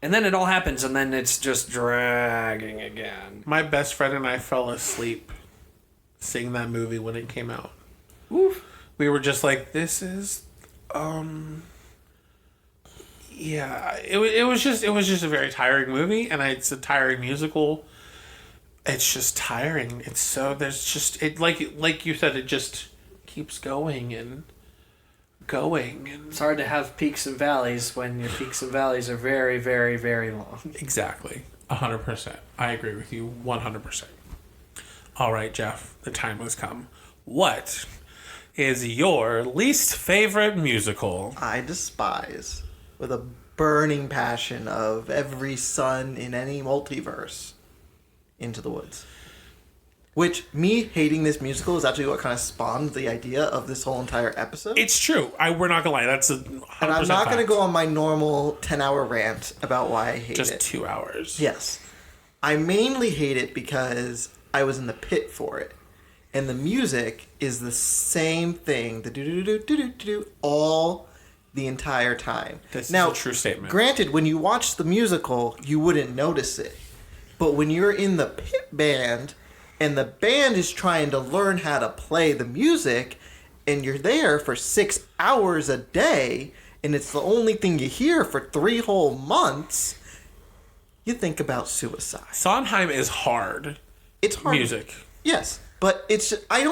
And then it all happens, and then it's just dragging again.
My best friend and I fell asleep seeing that movie when it came out.
Oof.
We were just like, this is yeah, it was just a very tiring movie, and it's a tiring musical. it's just tiring. It's so there's just it like you said, it just keeps going and going and
It's hard to have peaks and valleys when your peaks and valleys are very, very, very long.
exactly 100%. I agree with you 100%. All right, Jeff, the time has come. What is your least favorite musical?
I despise with a burning passion of every sun in any multiverse Into the Woods. Which, me hating this musical is actually what kind of spawned the idea of this whole entire episode.
It's true. We're not gonna lie. That's 100%
And I'm not going to
fact.
go on my normal 10-hour rant about why I hate
Just
it.
2 hours.
Yes. I mainly hate it because I was in the pit for it. And the music is the same thing, the do-do-do-do-do-do-do, all the entire time.
This
now,
is a true statement.
Granted, when you watch the musical, you wouldn't notice it. But when you're in the pit band, and the band is trying to learn how to play the music, and you're there for 6 hours a day, and it's the only thing you hear for 3 whole months, you think about suicide.
Sondheim is hard.
It's hard.
Music.
Yes, but it's just, I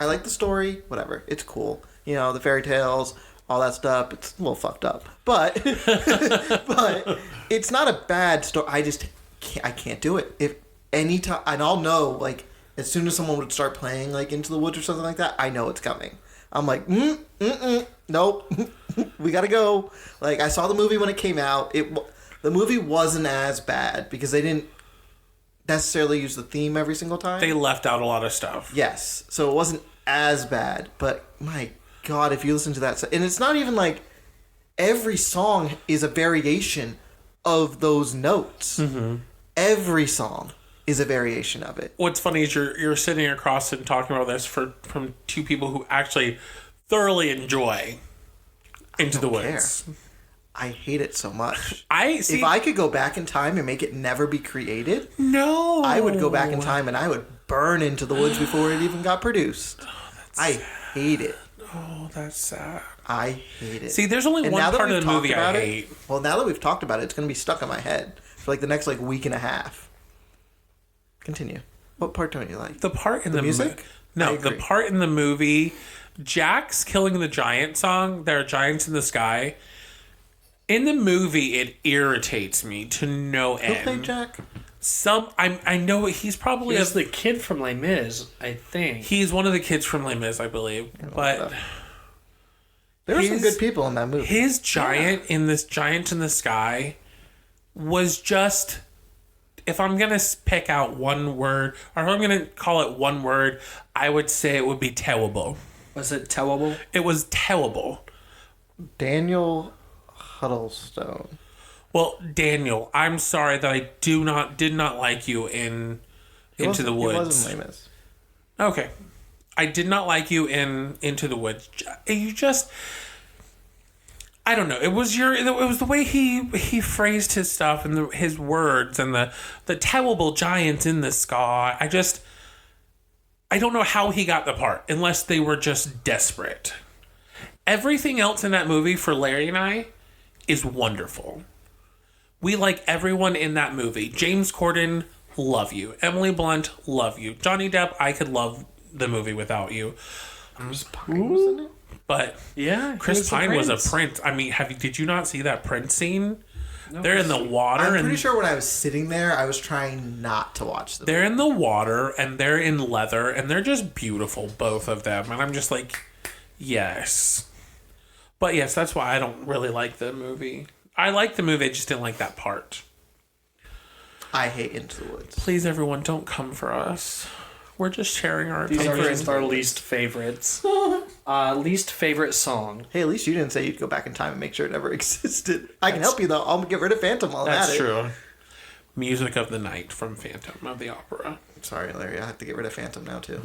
like the story, whatever. It's cool. You know, the fairy tales, all that stuff. It's a little fucked up. But but it's not a bad story. I can't do it. If any time, and I'll know, like, as soon as someone would start playing, like, Into the Woods or something like that, I know it's coming. I'm like, nope, we gotta go. Like, I saw the movie when it came out. The movie wasn't as bad because they didn't necessarily use the theme every single time.
They left out a lot of stuff.
Yes, so it wasn't as bad. But my God, if you listen to that, and it's not even like every song is a variation of those notes. Mm-hmm. Every song is a variation of it.
What's funny is you're sitting across and talking about this from two people who actually thoroughly enjoy Into the Woods.
I hate it so much.
If
I could go back in time and make it never be created,
no,
I would go back in time and I would burn Into the Woods before it even got produced. I hate it.
Oh, that's sad.
I hate it.
See, there's only
And
one
now that
part of
we've
the movie
talked
I
about
hate.
Well, now that we've talked about it, it's going to be stuck in my head for like the next like week and a half. Continue. What part don't you like?
The part in the
music?
No,
I
the
agree.
part in the movie, Jack's killing the giant song. There are giants in the sky. In the movie, it irritates me to no end.
Who played Jack?
I know he's probably
He's the kid from Les Mis, I think.
he's one of the kids from Les Mis, I believe. But
There were some
his-
good people in that movie.
his giant in this giant in the sky was just. If I'm gonna pick out one word, or if I'm gonna call it one word, I would say it would be terrible.
Was it terrible?
It was terrible.
Daniel Huddlestone.
Well, Daniel, I'm sorry that I did not like you in Into the Woods.
He wasn't Les Mis.
Okay, I did not like you in Into the Woods. You just, I don't know. It was the way he phrased his stuff and his words and the terrible giants in the sky. I don't know how he got the part unless they were just desperate. Everything else in that movie for Larry and I is wonderful. We like everyone in that movie. James Corden, love you. Emily Blunt, love you. Johnny Depp, I could love the movie without you.
Chris Pine was in it?
But
Yeah,
Chris Pine was a prince. I mean, did you not see that Prince scene? They're in the water.
I'm
and
pretty sure when I was sitting there, I was trying not to watch them.
they're in the water and they're in leather and they're just beautiful, both of them. And I'm just like, yes. But yes, that's why I don't really like the movie. I like the movie, I just didn't like that part.
I hate Into the Woods.
Please, everyone, don't come for us. We're just sharing our
These are
opinions.
just our least favorites. Least favorite song.
Hey, at least you didn't say you'd go back in time and make sure it never existed. I can help you, though. I'll get rid of Phantom while I'm at
That's
it.
true. Music of the Night from Phantom of the Opera.
Sorry, Larry. I have to get rid of Phantom now, too.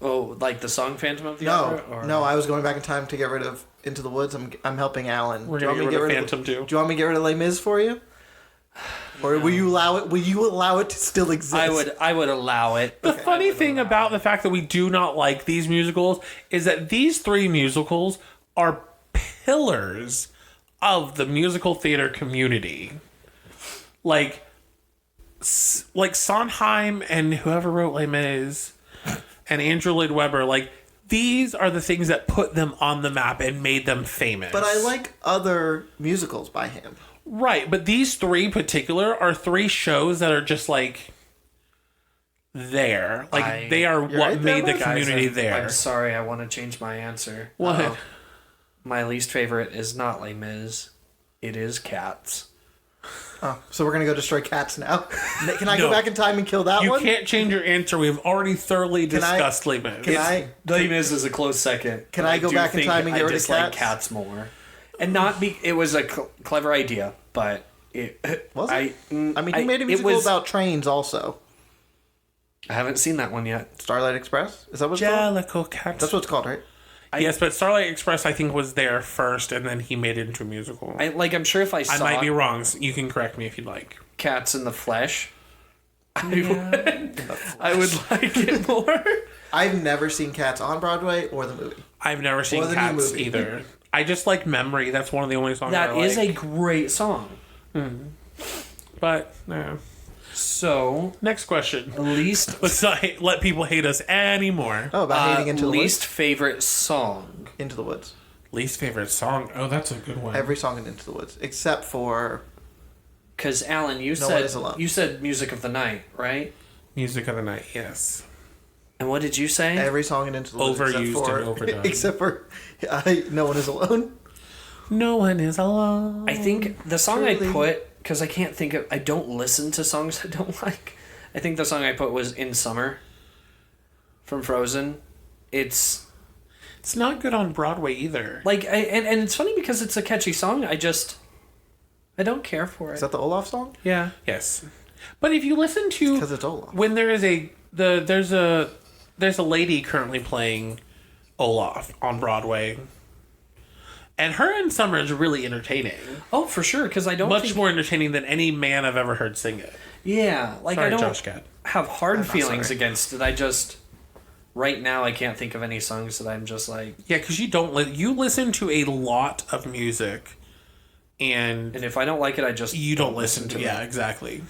Oh, like the song Phantom of the Opera? Or...
No, I was going back in time to get rid of Into the Woods. I'm helping Alan.
We're
Do you
going to
want
get
me
rid
to
of Phantom, too.
Do you want me to get rid of Les Mis for you? Or will you allow it? Will you allow it to still exist?
I would allow it.
The funny thing about the fact that we do not like these musicals is that these three musicals are pillars of the musical theater community. Like, like Sondheim and whoever wrote Les Mis and Andrew Lloyd Webber, like these are the things that put them on the map and made them famous.
But I like other musicals by him.
Right, but these three particular are three shows that are just like there. Like they are what
right there,
made the
Wes?
community there.
I'm sorry, I want to change my answer.
What?
Uh-oh.
My least favorite is not Les Mis. It is Cats.
Oh, so we're gonna go destroy Cats now. Can I
No.
go back in time and kill that
You
one?
can't change your answer. We've already thoroughly discussed Les Mis.
Les Mis is a close second.
Can
but
I go
do
back in
think
time and get
I
rid of
dislike
Cats?
Cats more, and not be. It was a clever idea, but it
Was it? I mean, he made a
it
musical
was-
about trains also.
I haven't seen that one yet.
Starlight Express? Is that what it's called?
Jellicle Cats.
That's what it's called, right?
Yes, but Starlight Express I think was there first, and then he made it into a musical.
I'm sure if I saw
I might be wrong. So you can correct me if you'd like.
Cats in the Flesh, I would like it more.
I've never seen Cats on Broadway or the movie.
I've never seen
Or the new
Cats
movie.
either. I just like Memory. That's one of the only songs
That
I
is
like.
a great song.
But no.
So,
Next question.
least
Let's not let people hate us anymore.
Oh, about hating Into the
least
Woods?
favorite song.
Into the Woods.
Least favorite song? Oh, that's a good one.
Every song in Into the Woods. Except for...
Because Alan, you
No One Is Alone.
said Music of the Night, right?
Music of the Night, yes.
And what did you say?
Every song in Into the Woods.
Overused and overdone.
Except for No One Is Alone.
No one is alone.
I think the song
Truly.
I put, because I can't think of, I don't listen to songs I don't like. I think the song I put was In Summer from Frozen. It's
It's not good on Broadway either.
like, and it's funny because it's a catchy song. I don't care for
Is
it.
that the Olaf song?
Yeah.
Yes. But if you listen to
Because it's Olaf.
when there is there's a lady currently playing Olaf on Broadway. And her in Summer is really entertaining.
Oh, for sure, because I don't
Much
think,
more entertaining than any man I've ever heard sing it.
yeah, like
Sorry,
I don't
Josh Gad.
have hard
I'm not
feelings
sorry.
against it. I just, right now, I can't think of any songs that I'm just like,
Yeah, because you don't you listen to a lot of music, and
and if I don't like it, I just
you don't listen to
it.
Yeah, exactly.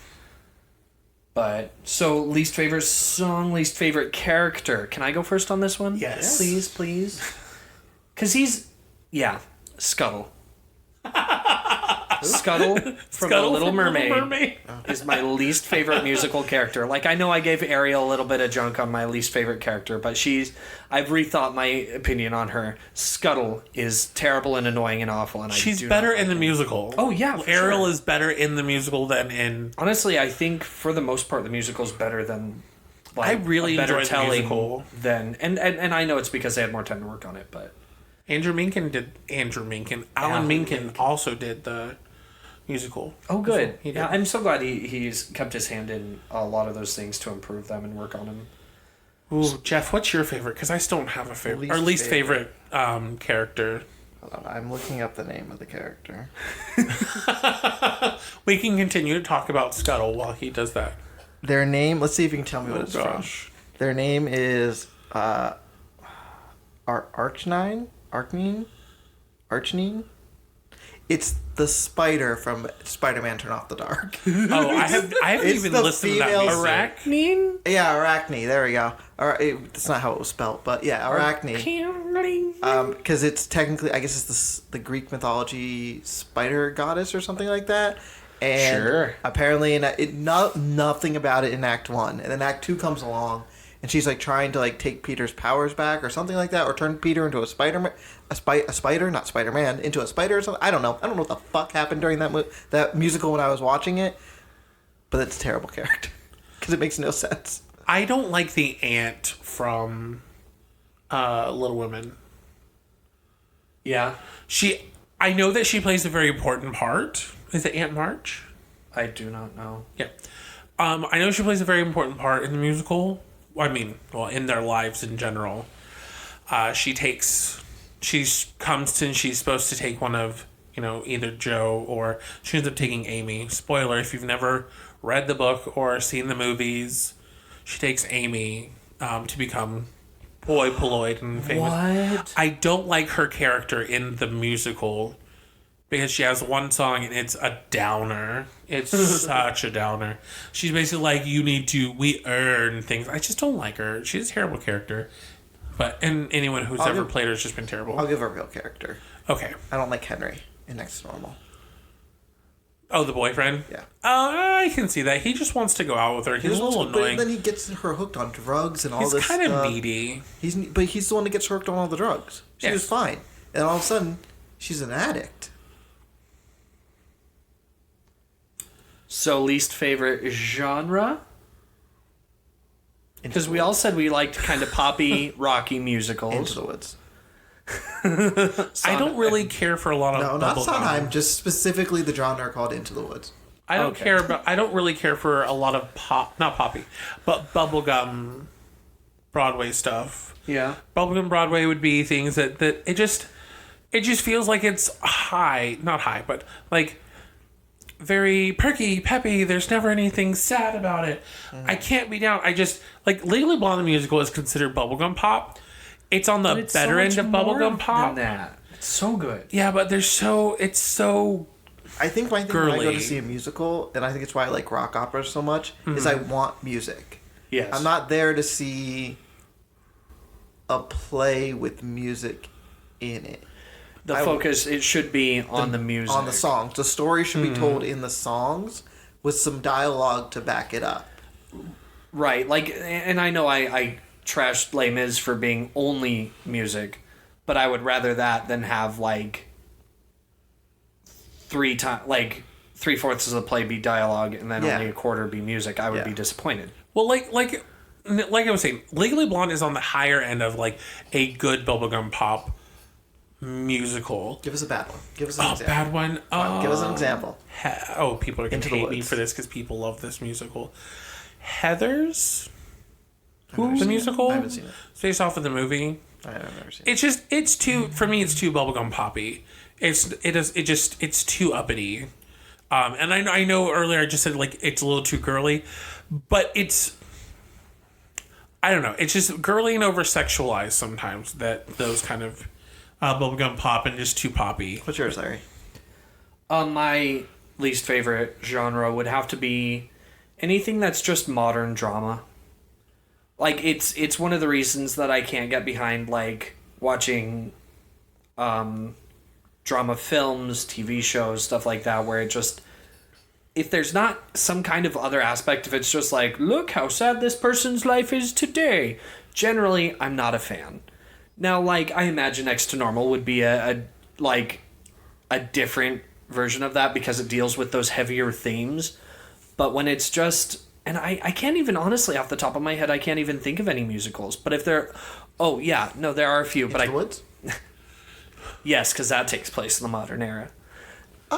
But so least favorite song, least favorite character. Can I go first on this one?
Yes.
Please. Because Scuttle. Scuttle from The Little Mermaid is my least favorite musical character. Like, I know I gave Ariel a little bit of junk on my least favorite character, but I've rethought my opinion on her. Scuttle is terrible and annoying and awful, and
She's
I do
better
not
in the
like
musical.
Oh, yeah, for
Ariel
sure.
is better in the musical than in.
Honestly, I think for the most part, the musical's better than. Like,
I really
a better
enjoy the
telling
musical.
than, and I know it's because they had more time to work on it, but
Alan Menken also did the musical.
oh, good.
He did.
Yeah, I'm so glad he's kept his hand in a lot of those things to improve them and work on them.
Ooh, Jeff, what's your favorite? Because I still don't have a favorite. Or least favorite character.
Hold on, I'm looking up the name of the character.
We can continue to talk about Scuttle while he does that.
Their name, let's see if you can tell me what
Oh,
it's
gosh.
from. Their name is Archnine? Archnine? It's the spider from Spider-Man Turn Off the Dark.
Oh, I haven't
It's
even
the
listened to that
female
music.
Arachnine?
Yeah, Arachne. There we go. That's not how it was spelled, but yeah, Arachne. Because it's technically, I guess it's the Greek mythology spider goddess or something like that. And
Sure.
apparently, nothing about it in Act 1. And then Act 2 comes along, and she's like trying to like take Peter's powers back or something like that, or turn Peter into a spider, not Spider-Man, into a spider or something. I don't know what the fuck happened during that musical when I was watching it, but it's a terrible character because it makes no sense.
I don't like the aunt from Little Women.
Yeah,
I know that she plays a very important part. Is it Aunt March?
I do not know.
Yeah. I know she plays a very important part in the musical. In their lives in general. She's supposed to take one of, either Joe or she ends up taking Amy. Spoiler, if you've never read the book or seen the movies, she takes Amy to become polite and famous.
What?
I don't like her character in the musical because she has one song and it's a downer. It's such a downer. She's basically like, we earn things. I just don't like her. She's a terrible character. And anyone who's ever played her has just been terrible.
I'll give her a real character.
Okay.
I don't like Henry in Next to Normal.
Oh, the boyfriend?
Yeah.
I can see that. He just wants to go out with her. He's a little annoying.
But then he gets her hooked on drugs and all this stuff.
He's kind of needy.
But he's the one that gets her hooked on all the drugs. She was fine. And all of a sudden, she's an addict.
So, least favorite genre? Because we all said we liked kind of poppy, rocky musicals.
Into the Woods.
I don't really care for a lot of
No, not
bubblegum.
Sondheim. Just specifically the genre called Into the Woods.
I don't really care for a lot of not poppy, but bubblegum Broadway stuff.
Yeah.
Bubblegum Broadway would be things that it just feels like it's not high, but like very perky, peppy. There's never anything sad about it. I can't be down. I just like Legally Blonde the musical is considered bubblegum pop. It's on the better end of bubblegum pop.
Than that. It's so good.
Yeah, but it's so
I think my thing
girly.
when I go to see a musical, and I think it's why I like rock operas so much, is I want music.
Yes.
I'm not there to see a play with music in it.
The focus, it should be on the music.
On the songs. The story should be told in the songs with some dialogue to back it up.
Right. Like, and I know I trashed Les Mis for being only music, but I would rather that than have like 3/4 of the play be dialogue and then only a quarter be music. I would be disappointed.
well, like I was saying, Legally Blonde is on the higher end of like a good bubblegum pop musical.
Give us a bad one. Give us an example.
Bad one.
Give us an example.
People are going to hate me for this because people love this musical. Heathers, the musical.
I haven't seen it.
It's based off of the movie.
I've never seen it.
It's just it's too bubblegum poppy. It's too uppity. And I know earlier I just said like it's a little too girly, but I don't know. It's just girly and over sexualized sometimes. Those kind of bubblegum pop and just too poppy.
What's yours, Larry?
My least favorite genre would have to be anything that's just modern drama. Like it's one of the reasons that I can't get behind like watching drama films, TV shows, stuff like that, where it just, if there's not some kind of other aspect, if it's just like, look how sad this person's life is today, generally I'm not a fan. Now, like, I imagine Next to Normal would be a different version of that because it deals with those heavier themes. But when it's just, and I can't even, honestly, off the top of my head, I can't even think of any musicals. But if there, there are a few.
Into the Woods?
Yes, because that takes place in the modern era.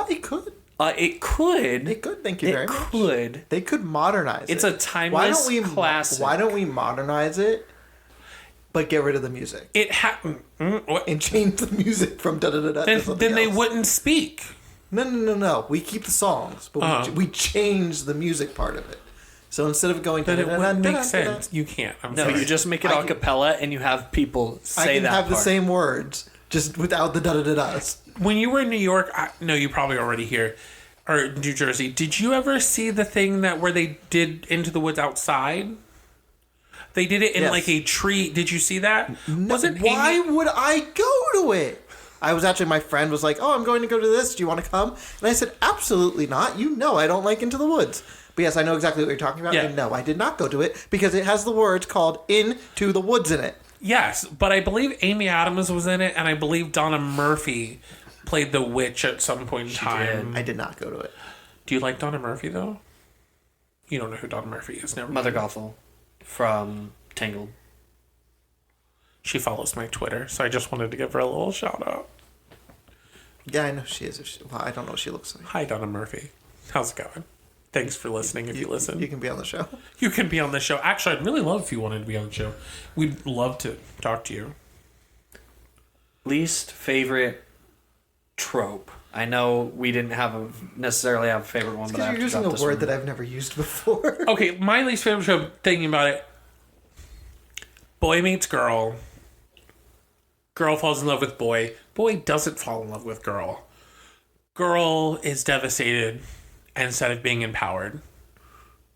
It could.
It could.
It could. Thank you very much.
It could.
They could modernize it.
It's a timeless classic.
Why don't we modernize it, but get rid of the music?
It happened.
And change the music from da-da-da-da to something
Then they
else.
wouldn't speak.
No. We keep the songs, but we change the music part of it. So instead of going...
Then it wouldn't make sense. You can't. I'm sorry.
You just make it a cappella and you have people say that
I can have
part.
the same words, just without the da-da-da-das.
When you were in New York, you probably already here, or New Jersey, did you ever see the thing where they did Into the Woods outside? They did it in like a tree. Did you see that?
No, why would I go to it? I was actually, my friend was like, oh, I'm going to go to this. Do you want to come? And I said, absolutely not. You know I don't like Into the Woods. But yes, I know exactly what you're talking about.
Yeah.
And no, I did not go to it because it has the words called Into the Woods in it.
Yes, but I believe Amy Adams was in it, and I believe Donna Murphy played the witch at some point in time.
I did not go to it.
Do you like Donna Murphy, though? You don't know who Donna Murphy is. Never
Mother
mind.
Gothel from Tangled.
She follows my Twitter, so I just wanted to give her a little shout out.
Yeah, I know she is. Well, I don't know what she looks like.
Hi, Donna Murphy. How's it going? Thanks for listening if you listen.
You can be on the show.
You can be on the show. Actually, I'd really love if you wanted to be on the show. We'd love to talk to you.
Least favorite trope. I know we didn't necessarily have a favorite one, but I
Because
have
you're
to
using
drop
a
this
Oh,
word
one.
that I've never used before.
Okay, my least favorite show, thinking about it, boy meets girl. Girl falls in love with boy. Boy doesn't fall in love with girl. girl is devastated instead of being empowered.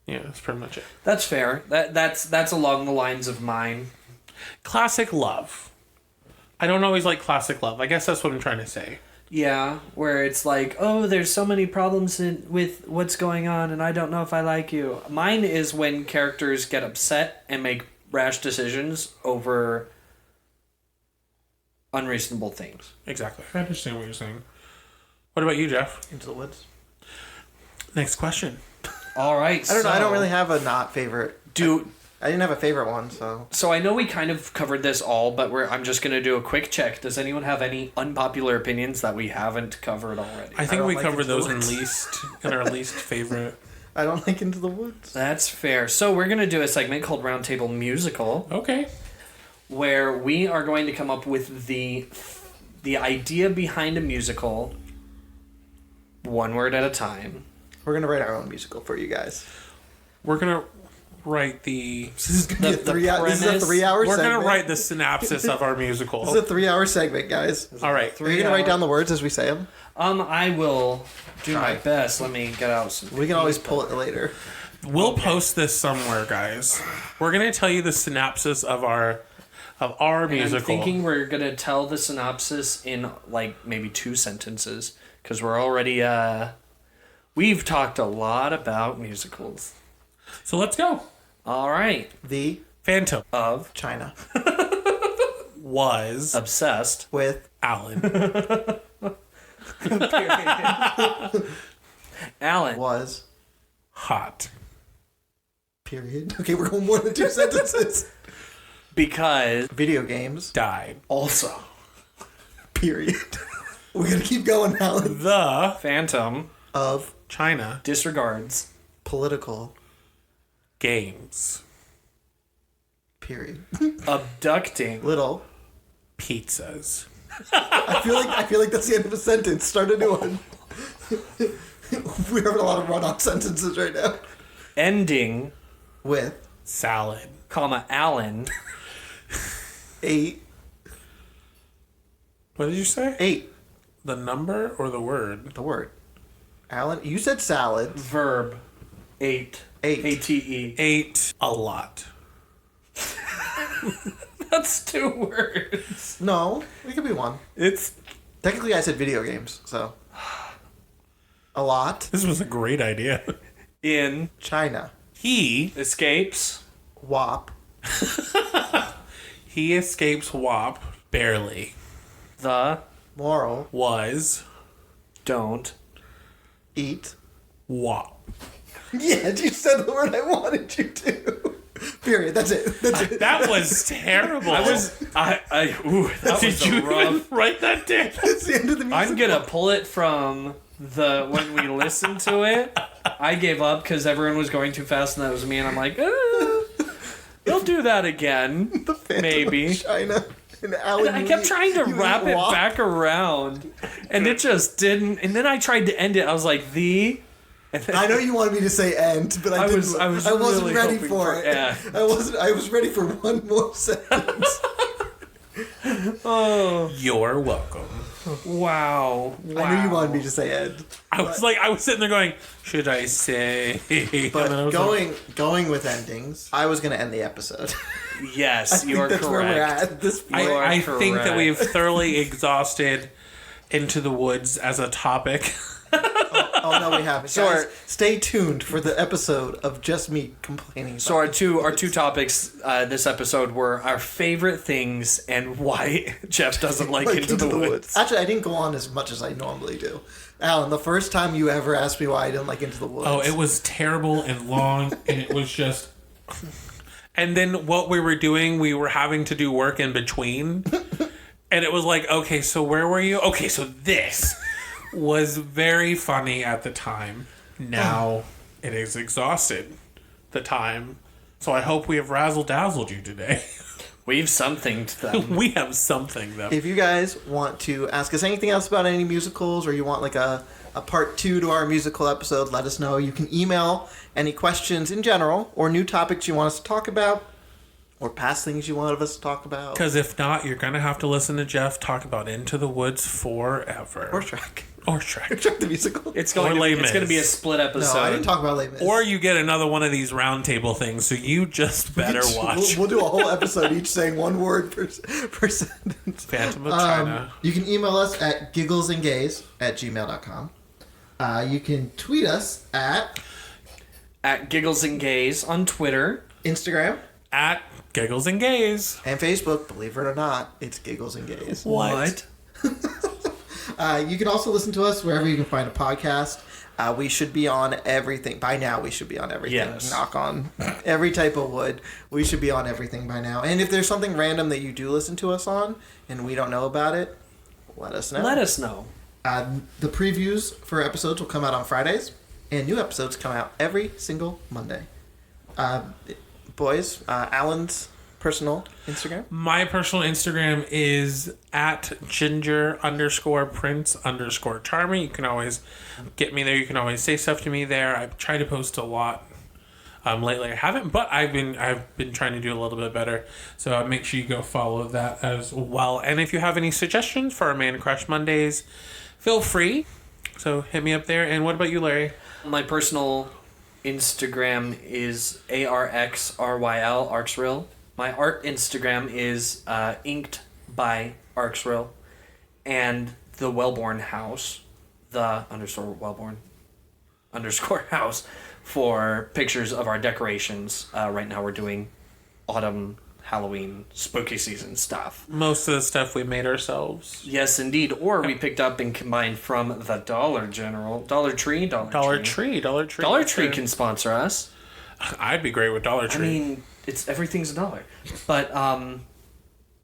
Yeah, that's pretty much it.
That's fair. That's along the lines of mine.
Classic love. I don't always like classic love. I guess that's what I'm trying to say.
Yeah, where it's like, oh, there's so many problems with what's going on, and I don't know if I like you. Mine is when characters get upset and make rash decisions over unreasonable things.
Exactly. I understand what you're saying. What about you, Jeff?
Into the Woods.
Next question.
All right.
I don't know. I don't really have a not favorite. I didn't have a favorite one, so.
So I know we kind of covered this all, but I'm just going to do a quick check. Does anyone have any unpopular opinions that we haven't covered already?
I think we
like
covered
Into the
those
Woods.
in our least favorite.
I don't like Into the Woods.
That's fair. So we're going to do a segment called Roundtable Musical,
Okay.
where we are going to come up with the idea behind a musical, one word at a time.
We're going to write our own musical for you guys.
We're going to write the...
This is going to be
The
this is a
premise-
3-hour
We're
segment.
going to write the synopsis of our musical.
This is a 3-hour segment, guys.
All right.
Are you going to write down the words as we say them?
I will do my
Try.
best. Let me get out some...
We can always pull it later.
We'll post this somewhere, guys. We're going to tell you the synopsis of our musical.
I'm thinking we're going to tell the synopsis in, like, maybe 2 sentences, because we're already... We've talked a lot about musicals.
So let's go.
All right.
The
Phantom
Of
China
was
Obsessed
with
Alan.
Alan
was
Hot.
period. Okay, we're going more than 2 sentences.
because
Video games
Died.
also
period. We're gonna keep going, Alan.
The
Phantom
Of
China
disregards
political
Games
period.
abducting
Little.
Pizzas.
I feel like that's the end of a sentence. Start a new one. We're having a lot of run-on sentences right now.
ending,
With
Salad.
comma Alan
8.
What did you say?
8.
The number or the word?
The word. Alan, you said salad.
verb 8
8.
ATE.
Ate a lot.
That's 2 words.
No, it could be 1.
It's
Technically, I said video games, so. A lot.
This was a great idea.
in
China.
He
escapes
WAP.
escapes WAP barely.
the
Moral.
Was
don't
Eat.
WAP.
Yeah, you said the word I wanted you to. Period. That's it. That's it.
That was terrible.
that was
Did you
rough.
even write that down?
That's the end of the music.
I'm gonna pull it from when we listened to it. I gave up because everyone was going too fast, and that was me. And I'm like, they'll do that again,
The Phantom
maybe.
of China. And Alan,
I kept trying to
you
wrap
eat
it
WAP.
back around, and it just didn't. And then I tried to end it. I was like, and then
I know you wanted me to say end, but I
was
wasn't
really
ready
hoping
for
for-
it.
yeah.
I was ready for one more sentence.
oh
You're welcome.
wow.
I knew you wanted me to say end.
I was sitting there going, should I say?
But
And then I was
going with endings, I was going to end the episode.
Yes,
I think
you're
that's where we're
correct.
at at this point.
like,
You are
I think that
correct.
we've thoroughly exhausted Into the Woods as a topic.
Oh no, we haven't.
So
Guys,
our-
stay tuned for the episode of just me complaining.
So our two topics this episode were our favorite things and why Jeff doesn't like Into the Woods.
Actually, I didn't go on as much as I normally do. Alan, the first time you ever asked me why I didn't like Into the Woods.
Oh, it was terrible and long, and it was just. And then what we were doing, we were having to do work in between. And it was like, okay, so where were you? Okay, so this was very funny at the time. Now it is exhausted the time. So I hope we have razzle-dazzled you today.
We've something to them.
We have something, though.
If you guys want to ask us anything else about any musicals, or you want like a part 2 to our musical episode, let us know. You can email any questions in general, or new topics you want us to talk about, or past things you wanted us to talk about.
Because if not, you're going to have to listen to Jeff talk about Into the Woods forever.
Or Shrek.
Or Shrek.
Shrek the Musical.
It's
Or
going
Les
to, it's going to be a
Mis.
split
No,
episode.
I didn't talk about Les Mis.
Or you get another one of these roundtable things, so you just better watch
We'll do a whole episode each saying one word per sentence.
Phantom of China.
You can email us at gigglesandgays@gmail.com. You can tweet us at
Giggles and Gays on Twitter.
Instagram
At Giggles and Gays.
and Facebook. Believe it or not, it's Giggles and Gays.
What?
You can also listen to us wherever you can find a podcast. We should be on everything. By now, we should be on everything.
Yes.
Knock on every type of wood. We should be on everything by now. And if there's something random that you do listen to us on and we don't know about it, let us know.
Let us know.
The previews for episodes will come out on Fridays, and new episodes come out every single Monday. Boys, Alan's personal Instagram.
My personal Instagram is at ginger_prince_charming. You can always get me there. You can always say stuff to me there. I try to post a lot. Lately I haven't, but I've been trying to do a little bit better. So make sure you go follow that as well. And if you have any suggestions for our Man Crush Mondays, feel free. So hit me up there. And what about you, Larry?
My personal Instagram is ARXRYL, Arxreal. My art Instagram is inked by Arxreal. And the Wellborn House, the _Wellborn_ house, for pictures of our decorations. Right now we're doing autumn, Halloween, spooky season stuff.
Most of the stuff we made ourselves.
Yes, indeed. Or we picked up and combined from the Dollar Tree.
Dollar Tree.
Dollar Tree can sponsor us.
I'd be great with Dollar Tree.
I mean, everything's a dollar. But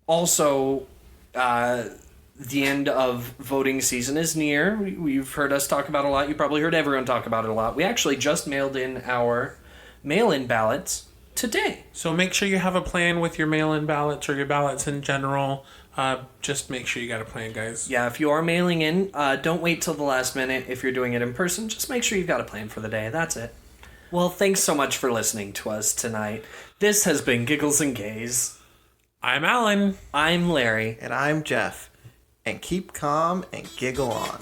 also, the end of voting season is near. You've heard us talk about it a lot. You probably heard everyone talk about it a lot. We actually just mailed in our mail-in ballots today.
So make sure you have a plan with your mail-in ballots or your ballots in general. Just make sure you got a plan, guys.
Yeah, if you are mailing in, don't wait till the last minute. If you're doing it in person, just make sure you've got a plan for the day. That's it. Well, thanks so much for listening to us tonight. This has been Giggles and Gays.
I'm Alan.
I'm Larry.
And I'm Jeff. And keep calm and giggle on.